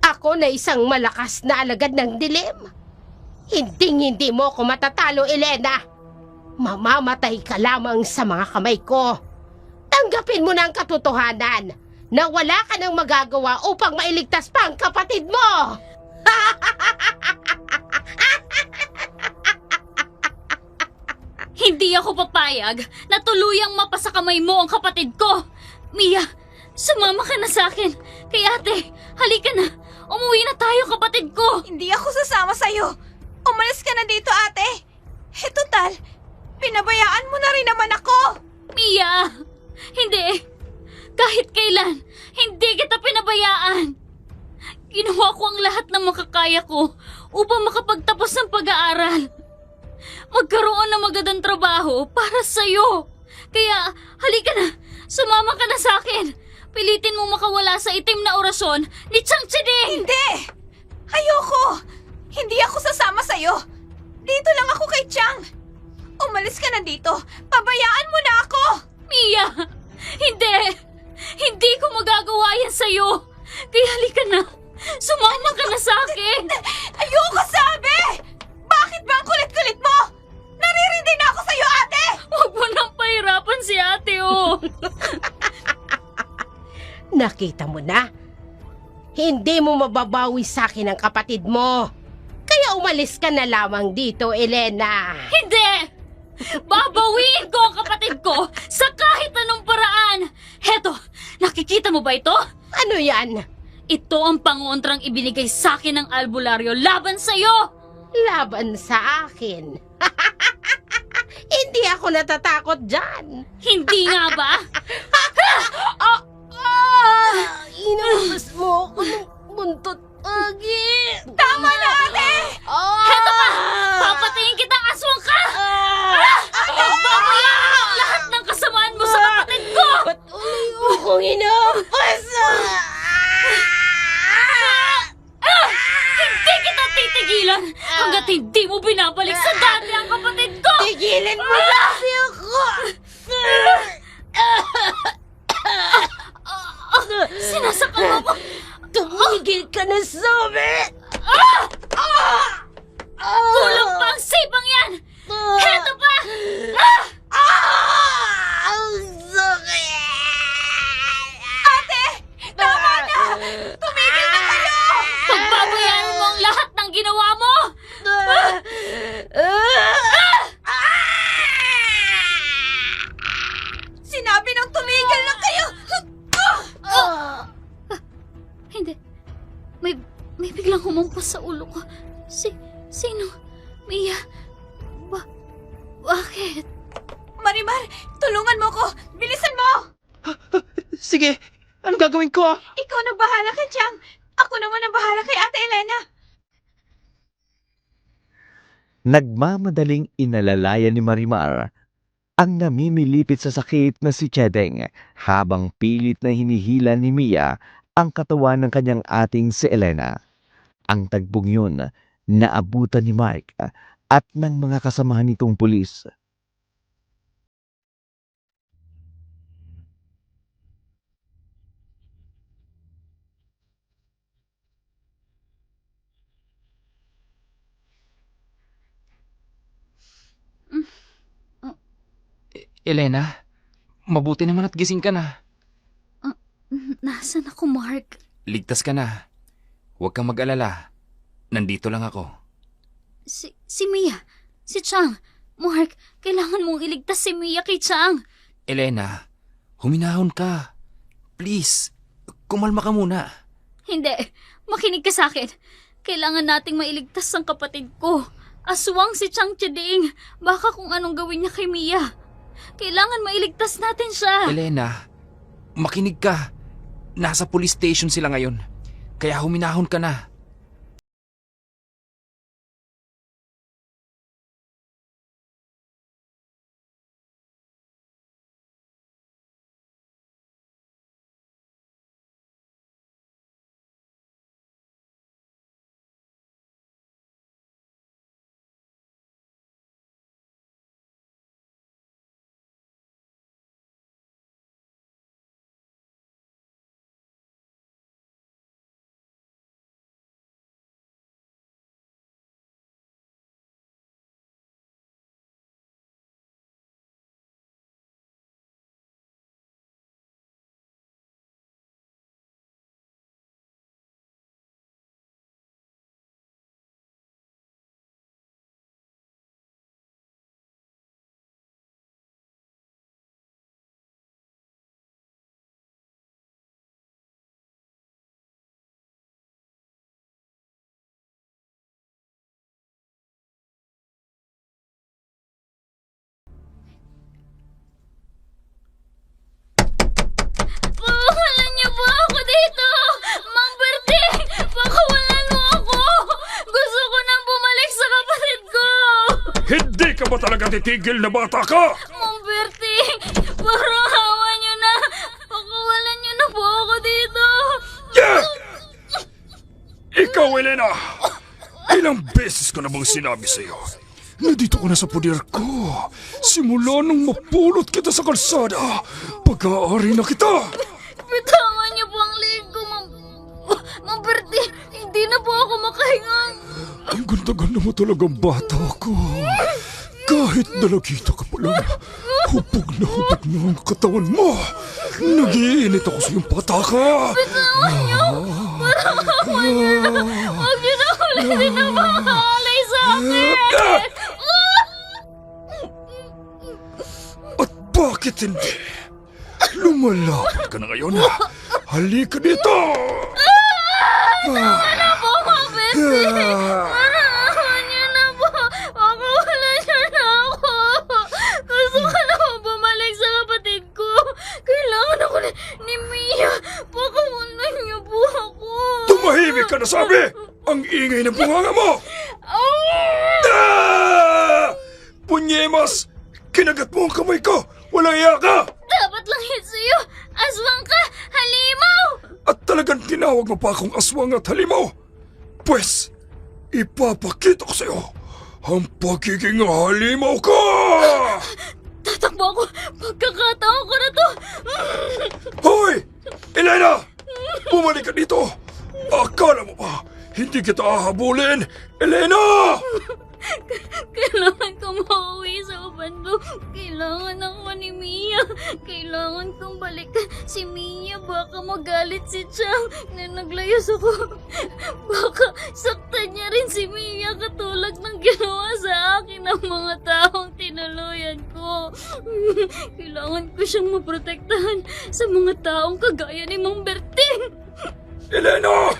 Speaker 2: Ako na isang malakas na alagad ng dilim. Hindi mo ako matatalo, Elena. Mamamatay ka lamang sa mga kamay ko. Tanggapin mo na ang katotohanan na wala ka nang magagawa upang mailigtas pa ang kapatid mo.
Speaker 1: Hindi ako papayag na tuluyang mapasa kamay mo ang kapatid ko. Mia, sumama ka na sa akin. Kay ate, halika na. Umuwi na tayo, kapatid ko.
Speaker 5: Hindi ako sasama sa'yo. Umalis ka na dito, ate. Total, pinabayaan mo na rin naman ako.
Speaker 1: Mia, hindi. Kahit kailan, hindi kita pinabayaan. Ginawa ko ang lahat ng makakaya ko upang makapagtapos ng pag-aaral. Magkaroon ng magandang trabaho para sa'yo. Kaya, halika na. Sumama ka na sa akin. Pilitin mo makawala sa itim na orasyon ni Chang Chiding.
Speaker 5: Hindi! Ayoko! Hindi ako sasama sa'yo. Dito lang ako kay Chang. Umalis ka na dito. Pabayaan mo na ako.
Speaker 1: Mia, hindi. Hindi ko magagawa yan sa'yo. Kaya halika na. Sumama ka na sa akin.
Speaker 5: Ayoko sabi! Bakit ba ang kulit-kulit mo? Naririndi na ako sa'yo, ate!
Speaker 1: Huwag mo nang pahirapan si ate, oh.
Speaker 2: Nakita mo na? Hindi mo mababawi sa akin ang kapatid mo. Kaya umalis ka na lamang dito, Elena.
Speaker 1: Hindi! Babawiin ko ang kapatid ko sa kahit anong paraan. Heto, nakikita mo ba ito?
Speaker 2: Ano yan?
Speaker 1: Ito ang pangontrang ibinigay sa akin ng albularyo laban sa'yo.
Speaker 2: Laban sa akin. Hindi ako natatakot dyan.
Speaker 1: Hindi nga ba?
Speaker 2: Inubos mo ako ng buntot, Agi.
Speaker 5: Tama na, ate!
Speaker 1: Heto pa! Papatayin kitang aswang ka! Babayaan mo ang lahat ng kasamaan mo sa kapatid ko!
Speaker 2: Ba't umiyo kong inubos?
Speaker 1: Hindi kita titigilan hanggat hindi mo binabalik sa dati ang kapatid ko!
Speaker 2: Tigilin mo sabi ako!
Speaker 1: Sinasakal mo ako!
Speaker 2: Tumigil ka na, sabi!
Speaker 1: Kulang pa ang sipang yan! Heto pa!
Speaker 2: Ang sakit!
Speaker 5: Ate! Tama na! Tumigil na kayo!
Speaker 1: Pagbabayaran mo ang lahat ng ginawa mo!
Speaker 5: Sinabi nung tumigil na kayo!
Speaker 1: Hindi. May biglang humampas sa ulo ko. Sino? Mia? Bakit?
Speaker 5: Marimar, tulungan mo ko! Bilisan mo!
Speaker 6: Sige, anong gagawin ko?
Speaker 5: Ikaw na bahala kay Chang. Ako naman ang bahala kay Ate Elena.
Speaker 4: Nagmamadaling inalalayan ni Marimar ang namimilipit sa sakit na si Chedeng habang pilit na hinihila ni Mia ang katawan ng kanyang ating si Elena. Ang tagpong yun naabutan ni Mike at ng mga kasamahan nitong pulis.
Speaker 3: Elena, mabuti naman at gising ka na.
Speaker 1: Nasaan ako, Mark?
Speaker 3: Ligtas ka na. Huwag kang mag-alala. Nandito lang ako.
Speaker 1: Si Mia, si Chang. Mark, kailangan mong iligtas si Mia kay Chang.
Speaker 3: Elena, huminahon ka. Please, kumalma ka muna.
Speaker 1: Hindi, makinig ka sa akin. Kailangan nating mailigtas ang kapatid ko. Aswang si Chang Chiding. Baka kung anong gawin niya kay Mia. Kailangan mailigtas natin siya.
Speaker 3: Elena, makinig ka. Nasa police station sila ngayon. Kaya huminahon ka na.
Speaker 7: Hindi ka ba talaga titigil na bata ka?
Speaker 1: Mang Berting, parang hawa niyo na. Pakawalan niyo na po ako dito.
Speaker 7: Yeah! Ikaw, Elena! Ilang beses ko na bang sinabi sa'yo? Nandito ka na sa poder ko. Simula nung mapulot kita sa kalsada, pag-aari na kita.
Speaker 1: Bitawan niyo po ang leeg ko, Mang Berting. Hindi na po ako makahinga.
Speaker 7: Ang ganda-ganda mo talagang bata ko. Kahit dalagita ka pa lang, hubog na ang katawan mo. Nag-iinit ako sa iyong pataka.
Speaker 1: Bitawan niyo. Parang hawa niyo na. Huwag niyo na ulitin na makakalay sa akin.
Speaker 7: At bakit hindi? Lumalapit ka na ngayon. Halika dito!
Speaker 1: Bitawan na po, Mang Berting. Parang hawa niyo na po. Pakawalan niyo na ako. Gusto ko na po bumalik sa kapatid ko. Kailangan ako ni Mia. Pakawalan niyo po ako.
Speaker 7: Tumahimik ka na, sabi! Ang ingay ng bunganga mo! Punyemas! Kinagat mo ang kamay ko! Walang iya ka!
Speaker 1: Dapat lang yun sa'yo. Aswang ka. Halimaw.
Speaker 7: At talagang tinawag mo pa akong aswang at halimaw! Pwes, ipapakita ko sa'yo ang pagiging halimaw ko!
Speaker 1: Tatakbo ako. Pagkakataon ko na to.
Speaker 7: Hoy! Elena! Bumalik ka dito! Akala mo ba hindi kita hahabulin? Elena!
Speaker 1: Kailangan ko mauwi sa bando. Kailangan ako ni Mia. Kailangan kong balikan si Mia. Baka magalit si Chang na naglayas ako. Baka saktan niya rin si Mia katulad ng ginawa sa akin ng mga taong tinuluyan ko. Kailangan ko siyang maprotektahan sa mga taong kagaya ni Mang Berting.
Speaker 7: Elena!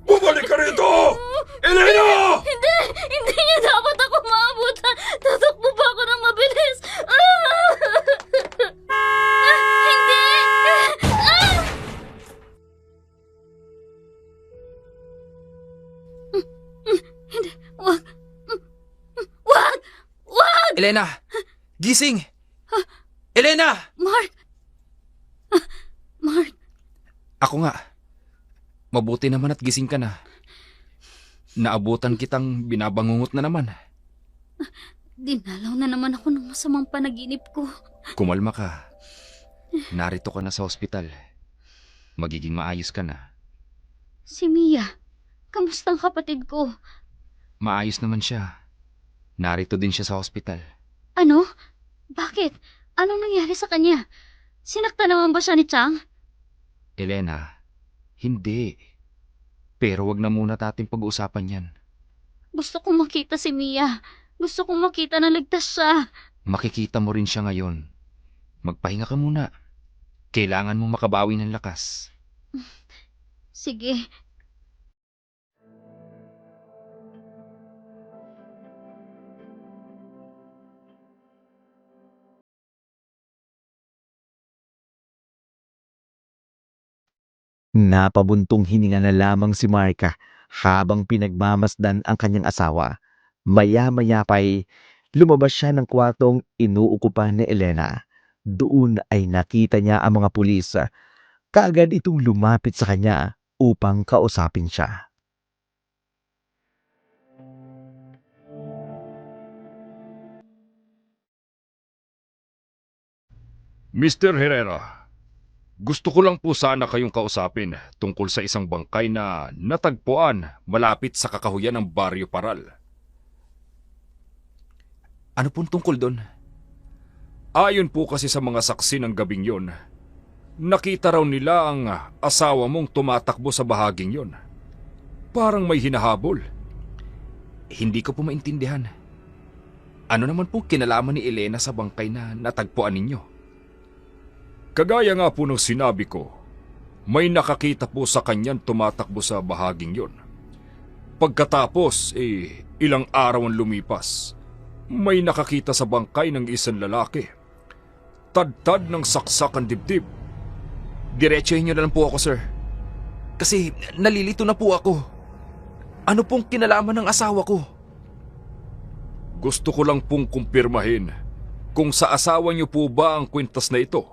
Speaker 7: Bumalik ka rito! Elena!
Speaker 1: Hindi! Hindi niya dapat ako maabutan! Tatakbo pa ako ng mabilis! Hindi! Hindi! Wag! Wag! Wag!
Speaker 3: Elena! Gising! Elena!
Speaker 1: Mark! Mark!
Speaker 3: Ako nga. Mabuti naman at gising ka na. Naabutan kitang binabangungot na naman.
Speaker 1: Dinalaw na naman ako ng masamang panaginip ko.
Speaker 3: Kumalma ka. Narito ka na sa ospital. Magiging maayos ka na.
Speaker 1: Si Mia, kamusta ang kapatid ko?
Speaker 3: Maayos naman siya. Narito din siya sa ospital.
Speaker 1: Ano? Bakit? Anong nangyari sa kanya? Sinaktan naman ba siya ni Chang?
Speaker 3: Elena, hindi. Pero wag na muna natin pag-uusapan yan.
Speaker 1: Gusto kong makita si Mia. Gusto kong makita na ligtas siya.
Speaker 3: Makikita mo rin siya ngayon. Magpahinga ka muna. Kailangan mong makabawi ng lakas.
Speaker 1: Sige.
Speaker 4: Napabuntong hininga na lamang si Marka habang pinagmamasdan ang kanyang asawa. Maya-maya pa'y lumabas siya ng kwartong inuukupan ni Elena. Doon ay nakita niya ang mga pulis. Kaagad itong lumapit sa kanya upang kausapin siya.
Speaker 7: Mr. Herrera, gusto ko lang po sana kayong kausapin tungkol sa isang bangkay na natagpuan malapit sa kakahuyan ng Baryo Paral.
Speaker 3: Ano pong tungkol doon?
Speaker 7: Ayon po kasi sa mga saksi ng gabing yon, nakita raw nila ang asawa mong tumatakbo sa bahaging yon. Parang may hinahabol.
Speaker 3: Hindi ko po maintindihan. Ano naman po kinalaman ni Elena sa bangkay na natagpuan ninyo?
Speaker 7: Kagaya nga po ng sinabi ko, may nakakita po sa kanyan tumatakbo sa bahaging yon. Pagkatapos, ilang araw ang lumipas, may nakakita sa bangkay ng isang lalaki. Tad-tad ng saksak ang dibdib.
Speaker 3: Diretsuhin niyo na lang po ako, sir. Kasi nalilito na po ako. Ano pong kinalaman ng asawa ko?
Speaker 7: Gusto ko lang pong kumpirmahin kung sa asawa niyo po ba ang kwintas na ito.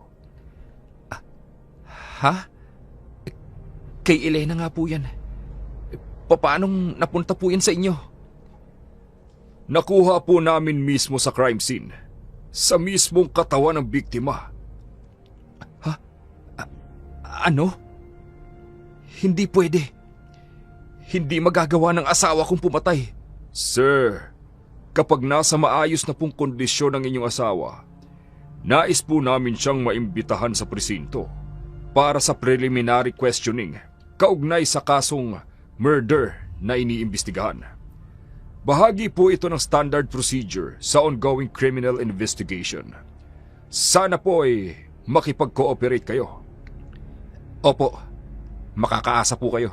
Speaker 3: Ha? Kay Elena nga po yan. Paanong napunta po yan sa inyo?
Speaker 7: Nakuha po namin mismo sa crime scene. Sa mismong katawan ng biktima.
Speaker 3: Ano? Hindi pwede. Hindi magagawa ng asawa kong pumatay.
Speaker 7: Sir, kapag nasa maayos na pong kondisyon ang inyong asawa, nais po namin siyang maimbitahan sa presinto para sa preliminary questioning kaugnay sa kasong murder na iniimbestigahan. Bahagi po ito ng standard procedure sa ongoing criminal investigation. Sana po ay makipag-cooperate kayo.
Speaker 3: Opo, makakaasa po kayo.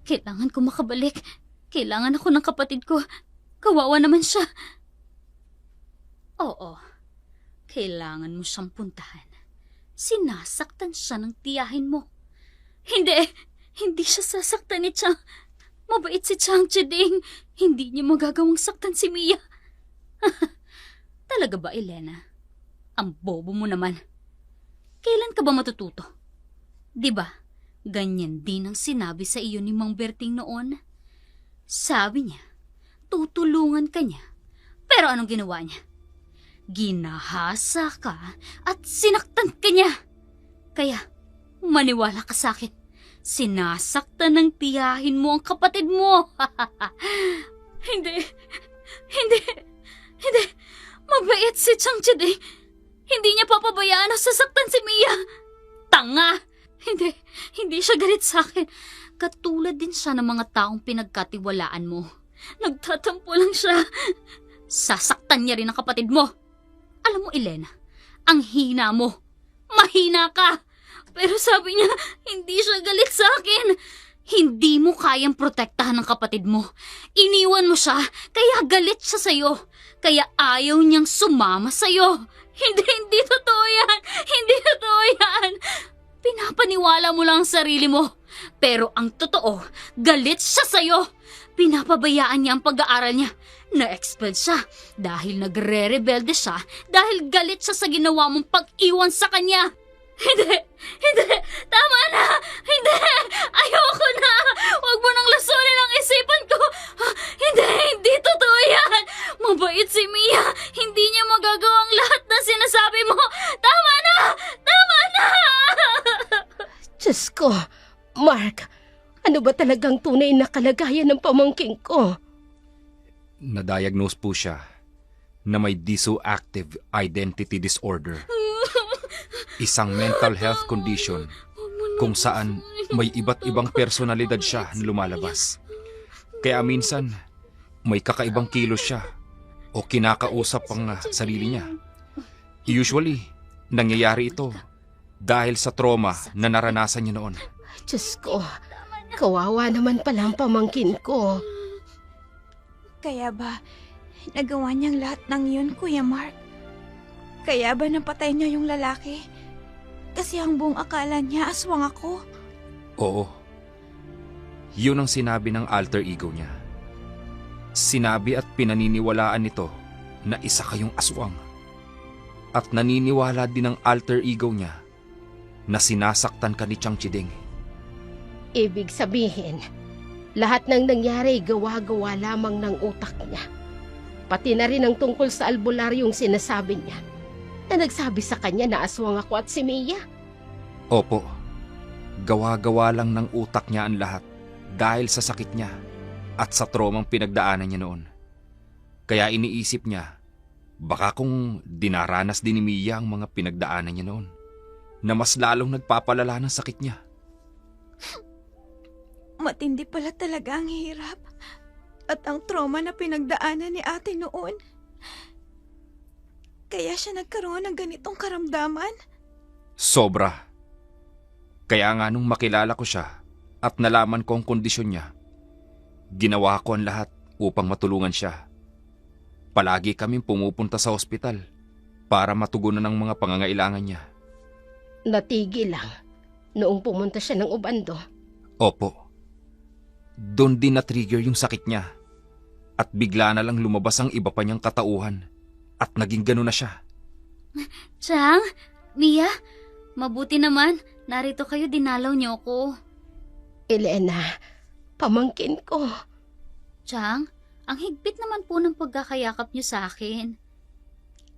Speaker 1: Kailangan ko makabalik. Kailangan ako ng kapatid ko. Kawawa naman siya. Oo, kailangan mo siyang puntahan. Sinasaktan siya ng tiyahin mo. Hindi siya sasaktan ni Chang. Mabait si Chang Chiding. Hindi niya magagawang saktan si Mia. Talaga ba, Elena? Ang bobo mo naman. Kailan ka ba matututo? Diba, ganyan din ang sinabi sa iyo ni Mang Berting noon. Sabi niya, tutulungan ka niya. Pero anong ginawa niya? Ginahasa ka at sinaktan ka niya. Kaya, maniwala ka sa akin. Sinasaktan ng tiyahin mo ang kapatid mo. Hindi. Mabait si Chang Chide. Hindi niya papabayaan o sasaktan si Mia. Tanga! Hindi siya galit sa akin. Katulad din siya ng mga taong pinagkatiwalaan mo. Nagtatampo lang siya. Sasaktan niya rin ang kapatid mo. Alam mo, Elena, ang hina mo. Mahina ka. Pero sabi niya, hindi siya galit sa akin. Hindi mo kayang protektahan ng kapatid mo. Iniwan mo siya, kaya galit siya sa'yo. Kaya ayaw niyang sumama sa'yo. Hindi totoo yan. Hindi totoo yan. Pinapaniwala mo lang ang sarili mo. Pero ang totoo, galit siya sa'yo. Pinapabayaan niya ang pag-aaral niya. Na-expelled siya dahil nagre-rebelde siya dahil galit siya sa ginawa mong pag-iwan sa kanya. Hindi. Tama na. Hindi. Ayoko na. Huwag mo nang lasunin ang isipan ko. Hindi totoo yan. Mabait si Mia. Hindi niya magagawa ang lahat na sinasabi mo. Tama na.
Speaker 2: Diyos ko, Mark, ano ba talagang tunay na kalagayan ng pamangking ko?
Speaker 3: Na-diagnose po siya na may dissociative identity disorder. Isang mental health condition kung saan may iba't ibang personalidad siya na lumalabas. Kaya minsan, may kakaibang kilos siya o kinakausap ang sarili niya. Usually, nangyayari ito dahil sa trauma na naranasan niya noon.
Speaker 2: Diyos ko, kawawa naman pala ang pamangkin ko.
Speaker 5: Kaya ba, nagawa niyang lahat ng yun, Kuya Mark? Kaya ba napatay niya yung lalaki? Kasi ang buong akala niya aswang ako.
Speaker 3: Oo. Yun ang sinabi ng alter ego niya. Sinabi at pinaniniwalaan nito na isa kayong aswang. At naniniwala din ang alter ego niya na sinasaktan ka ni Chang Chiding.
Speaker 2: Ibig sabihin, lahat ng nangyari gawa-gawa lamang ng utak niya. Pati na rin ang tungkol sa albularyong sinasabi niya na nagsabi sa kanya na aswang ako at si Mia.
Speaker 3: Opo. Gawa-gawa lang ng utak niya ang lahat dahil sa sakit niya at sa traumang pinagdaanan niya noon. Kaya iniisip niya, baka kung dinaranas din ni Mia ang mga pinagdaanan niya noon, na mas lalong nagpapalala ng sakit niya.
Speaker 5: Matindi pala talaga ang hirap at ang trauma na pinagdaanan ni ate noon. Kaya siya nagkaroon ng ganitong karamdaman?
Speaker 3: Sobra. Kaya nga nung makilala ko siya at nalaman ko ang kondisyon niya, ginawa ko ang lahat upang matulungan siya. Palagi kaming pumupunta sa ospital para matugunan ang mga pangangailangan niya.
Speaker 2: Natigil lang noong pumunta siya ng Ubando.
Speaker 3: Opo. Doon din na-trigger yung sakit niya. At bigla na lang lumabas ang iba pa niyang katauhan. At naging gano'n na siya.
Speaker 1: Chang, Mia, mabuti naman. Narito kayo, dinalaw niyo ko.
Speaker 2: Elena, pamangkin ko.
Speaker 1: Chang, ang higpit naman po ng pagkakayakap niyo sa akin.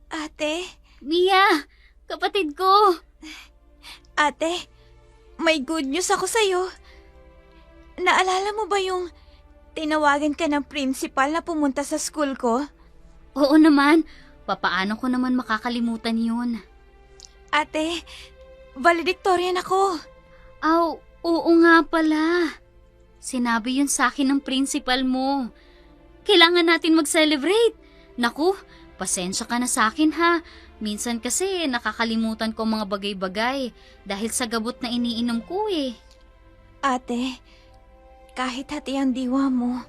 Speaker 5: Ate,
Speaker 1: Mia, kapatid ko.
Speaker 5: ate, may good news ako sa'yo. Naalala mo ba yung tinawagan ka ng principal na pumunta sa school ko?
Speaker 1: Oo naman, papaano ko naman makakalimutan yun?
Speaker 5: Ate, valedictorian ako.
Speaker 1: Aw, oo nga pala. Sinabi yun sa akin ng principal mo. Kailangan natin mag-celebrate. Naku, pasensya ka na sa akin ha. Minsan kasi nakakalimutan ko mga bagay-bagay dahil sa gabot na iniinom ko eh.
Speaker 5: Ate, kahit hati ang diwa mo,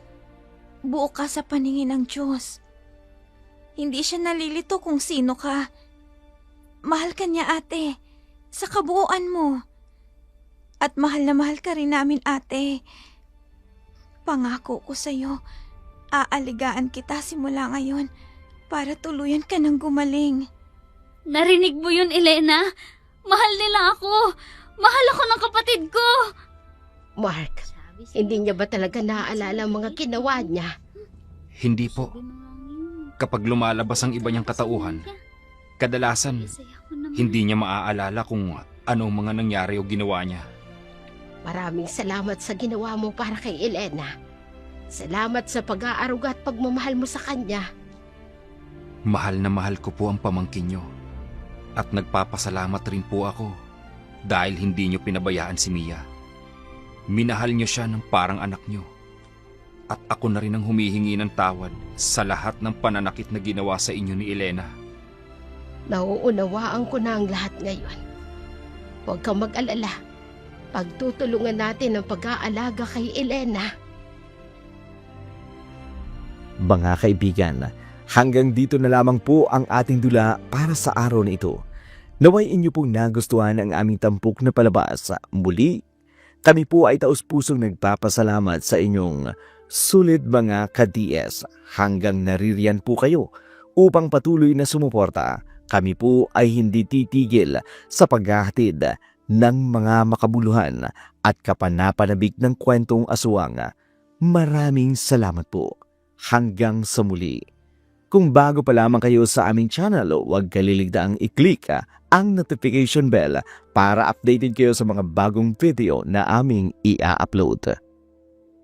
Speaker 5: buo ka sa paningin ng Diyos. Hindi siya nalilito kung sino ka. Mahal ka niya, ate, sa kabuuan mo. At mahal na mahal ka rin namin, ate. Pangako ko sa'yo, aaligaan kita simula ngayon para tuluyan ka ng gumaling.
Speaker 1: Narinig mo yun, Elena? Mahal nila ako. Mahal ako ng kapatid ko.
Speaker 2: Mark, hindi niya ba talaga naaalala ang mga ginawa niya?
Speaker 3: Hindi po. Kapag lumalabas ang iba niyang katauhan, kadalasan hindi niya maaalala kung ano ang mga nangyari o ginawa niya.
Speaker 2: Maraming salamat sa ginawa mo para kay Elena. Salamat sa pag-aaruga at pagmamahal mo sa kanya.
Speaker 3: Mahal na mahal ko po ang pamangkin niyo. At nagpapasalamat rin po ako dahil hindi niyo pinabayaan si Mia. Minahal niyo siya ng parang anak niyo. At ako na rin ang humihingi ng tawad sa lahat ng pananakit na ginawa sa inyo ni Elena.
Speaker 2: Nauunawaan ko na ang lahat ngayon. Huwag kang mag-alala. Pagtutulungan natin ang pag-aalaga kay Elena.
Speaker 4: Mga kaibigan, hanggang dito na lamang po ang ating dula para sa araw na ito. Naway inyo pong nagustuhan ang aming tampok na palabas. Muli, kami po ay taus-pusong nagpapasalamat sa inyong sulit mga ka-DS. Hanggang naririyan po kayo upang patuloy na sumuporta. Kami po ay hindi titigil sa paghahatid ng mga makabuluhan at kapanapanabik ng kwentong aswang. Maraming salamat po. Hanggang sa muli. Kung bago pa lamang kayo sa aming channel, huwag kaliligdaang i-click ang notification bell para updated kayo sa mga bagong video na aming i-upload.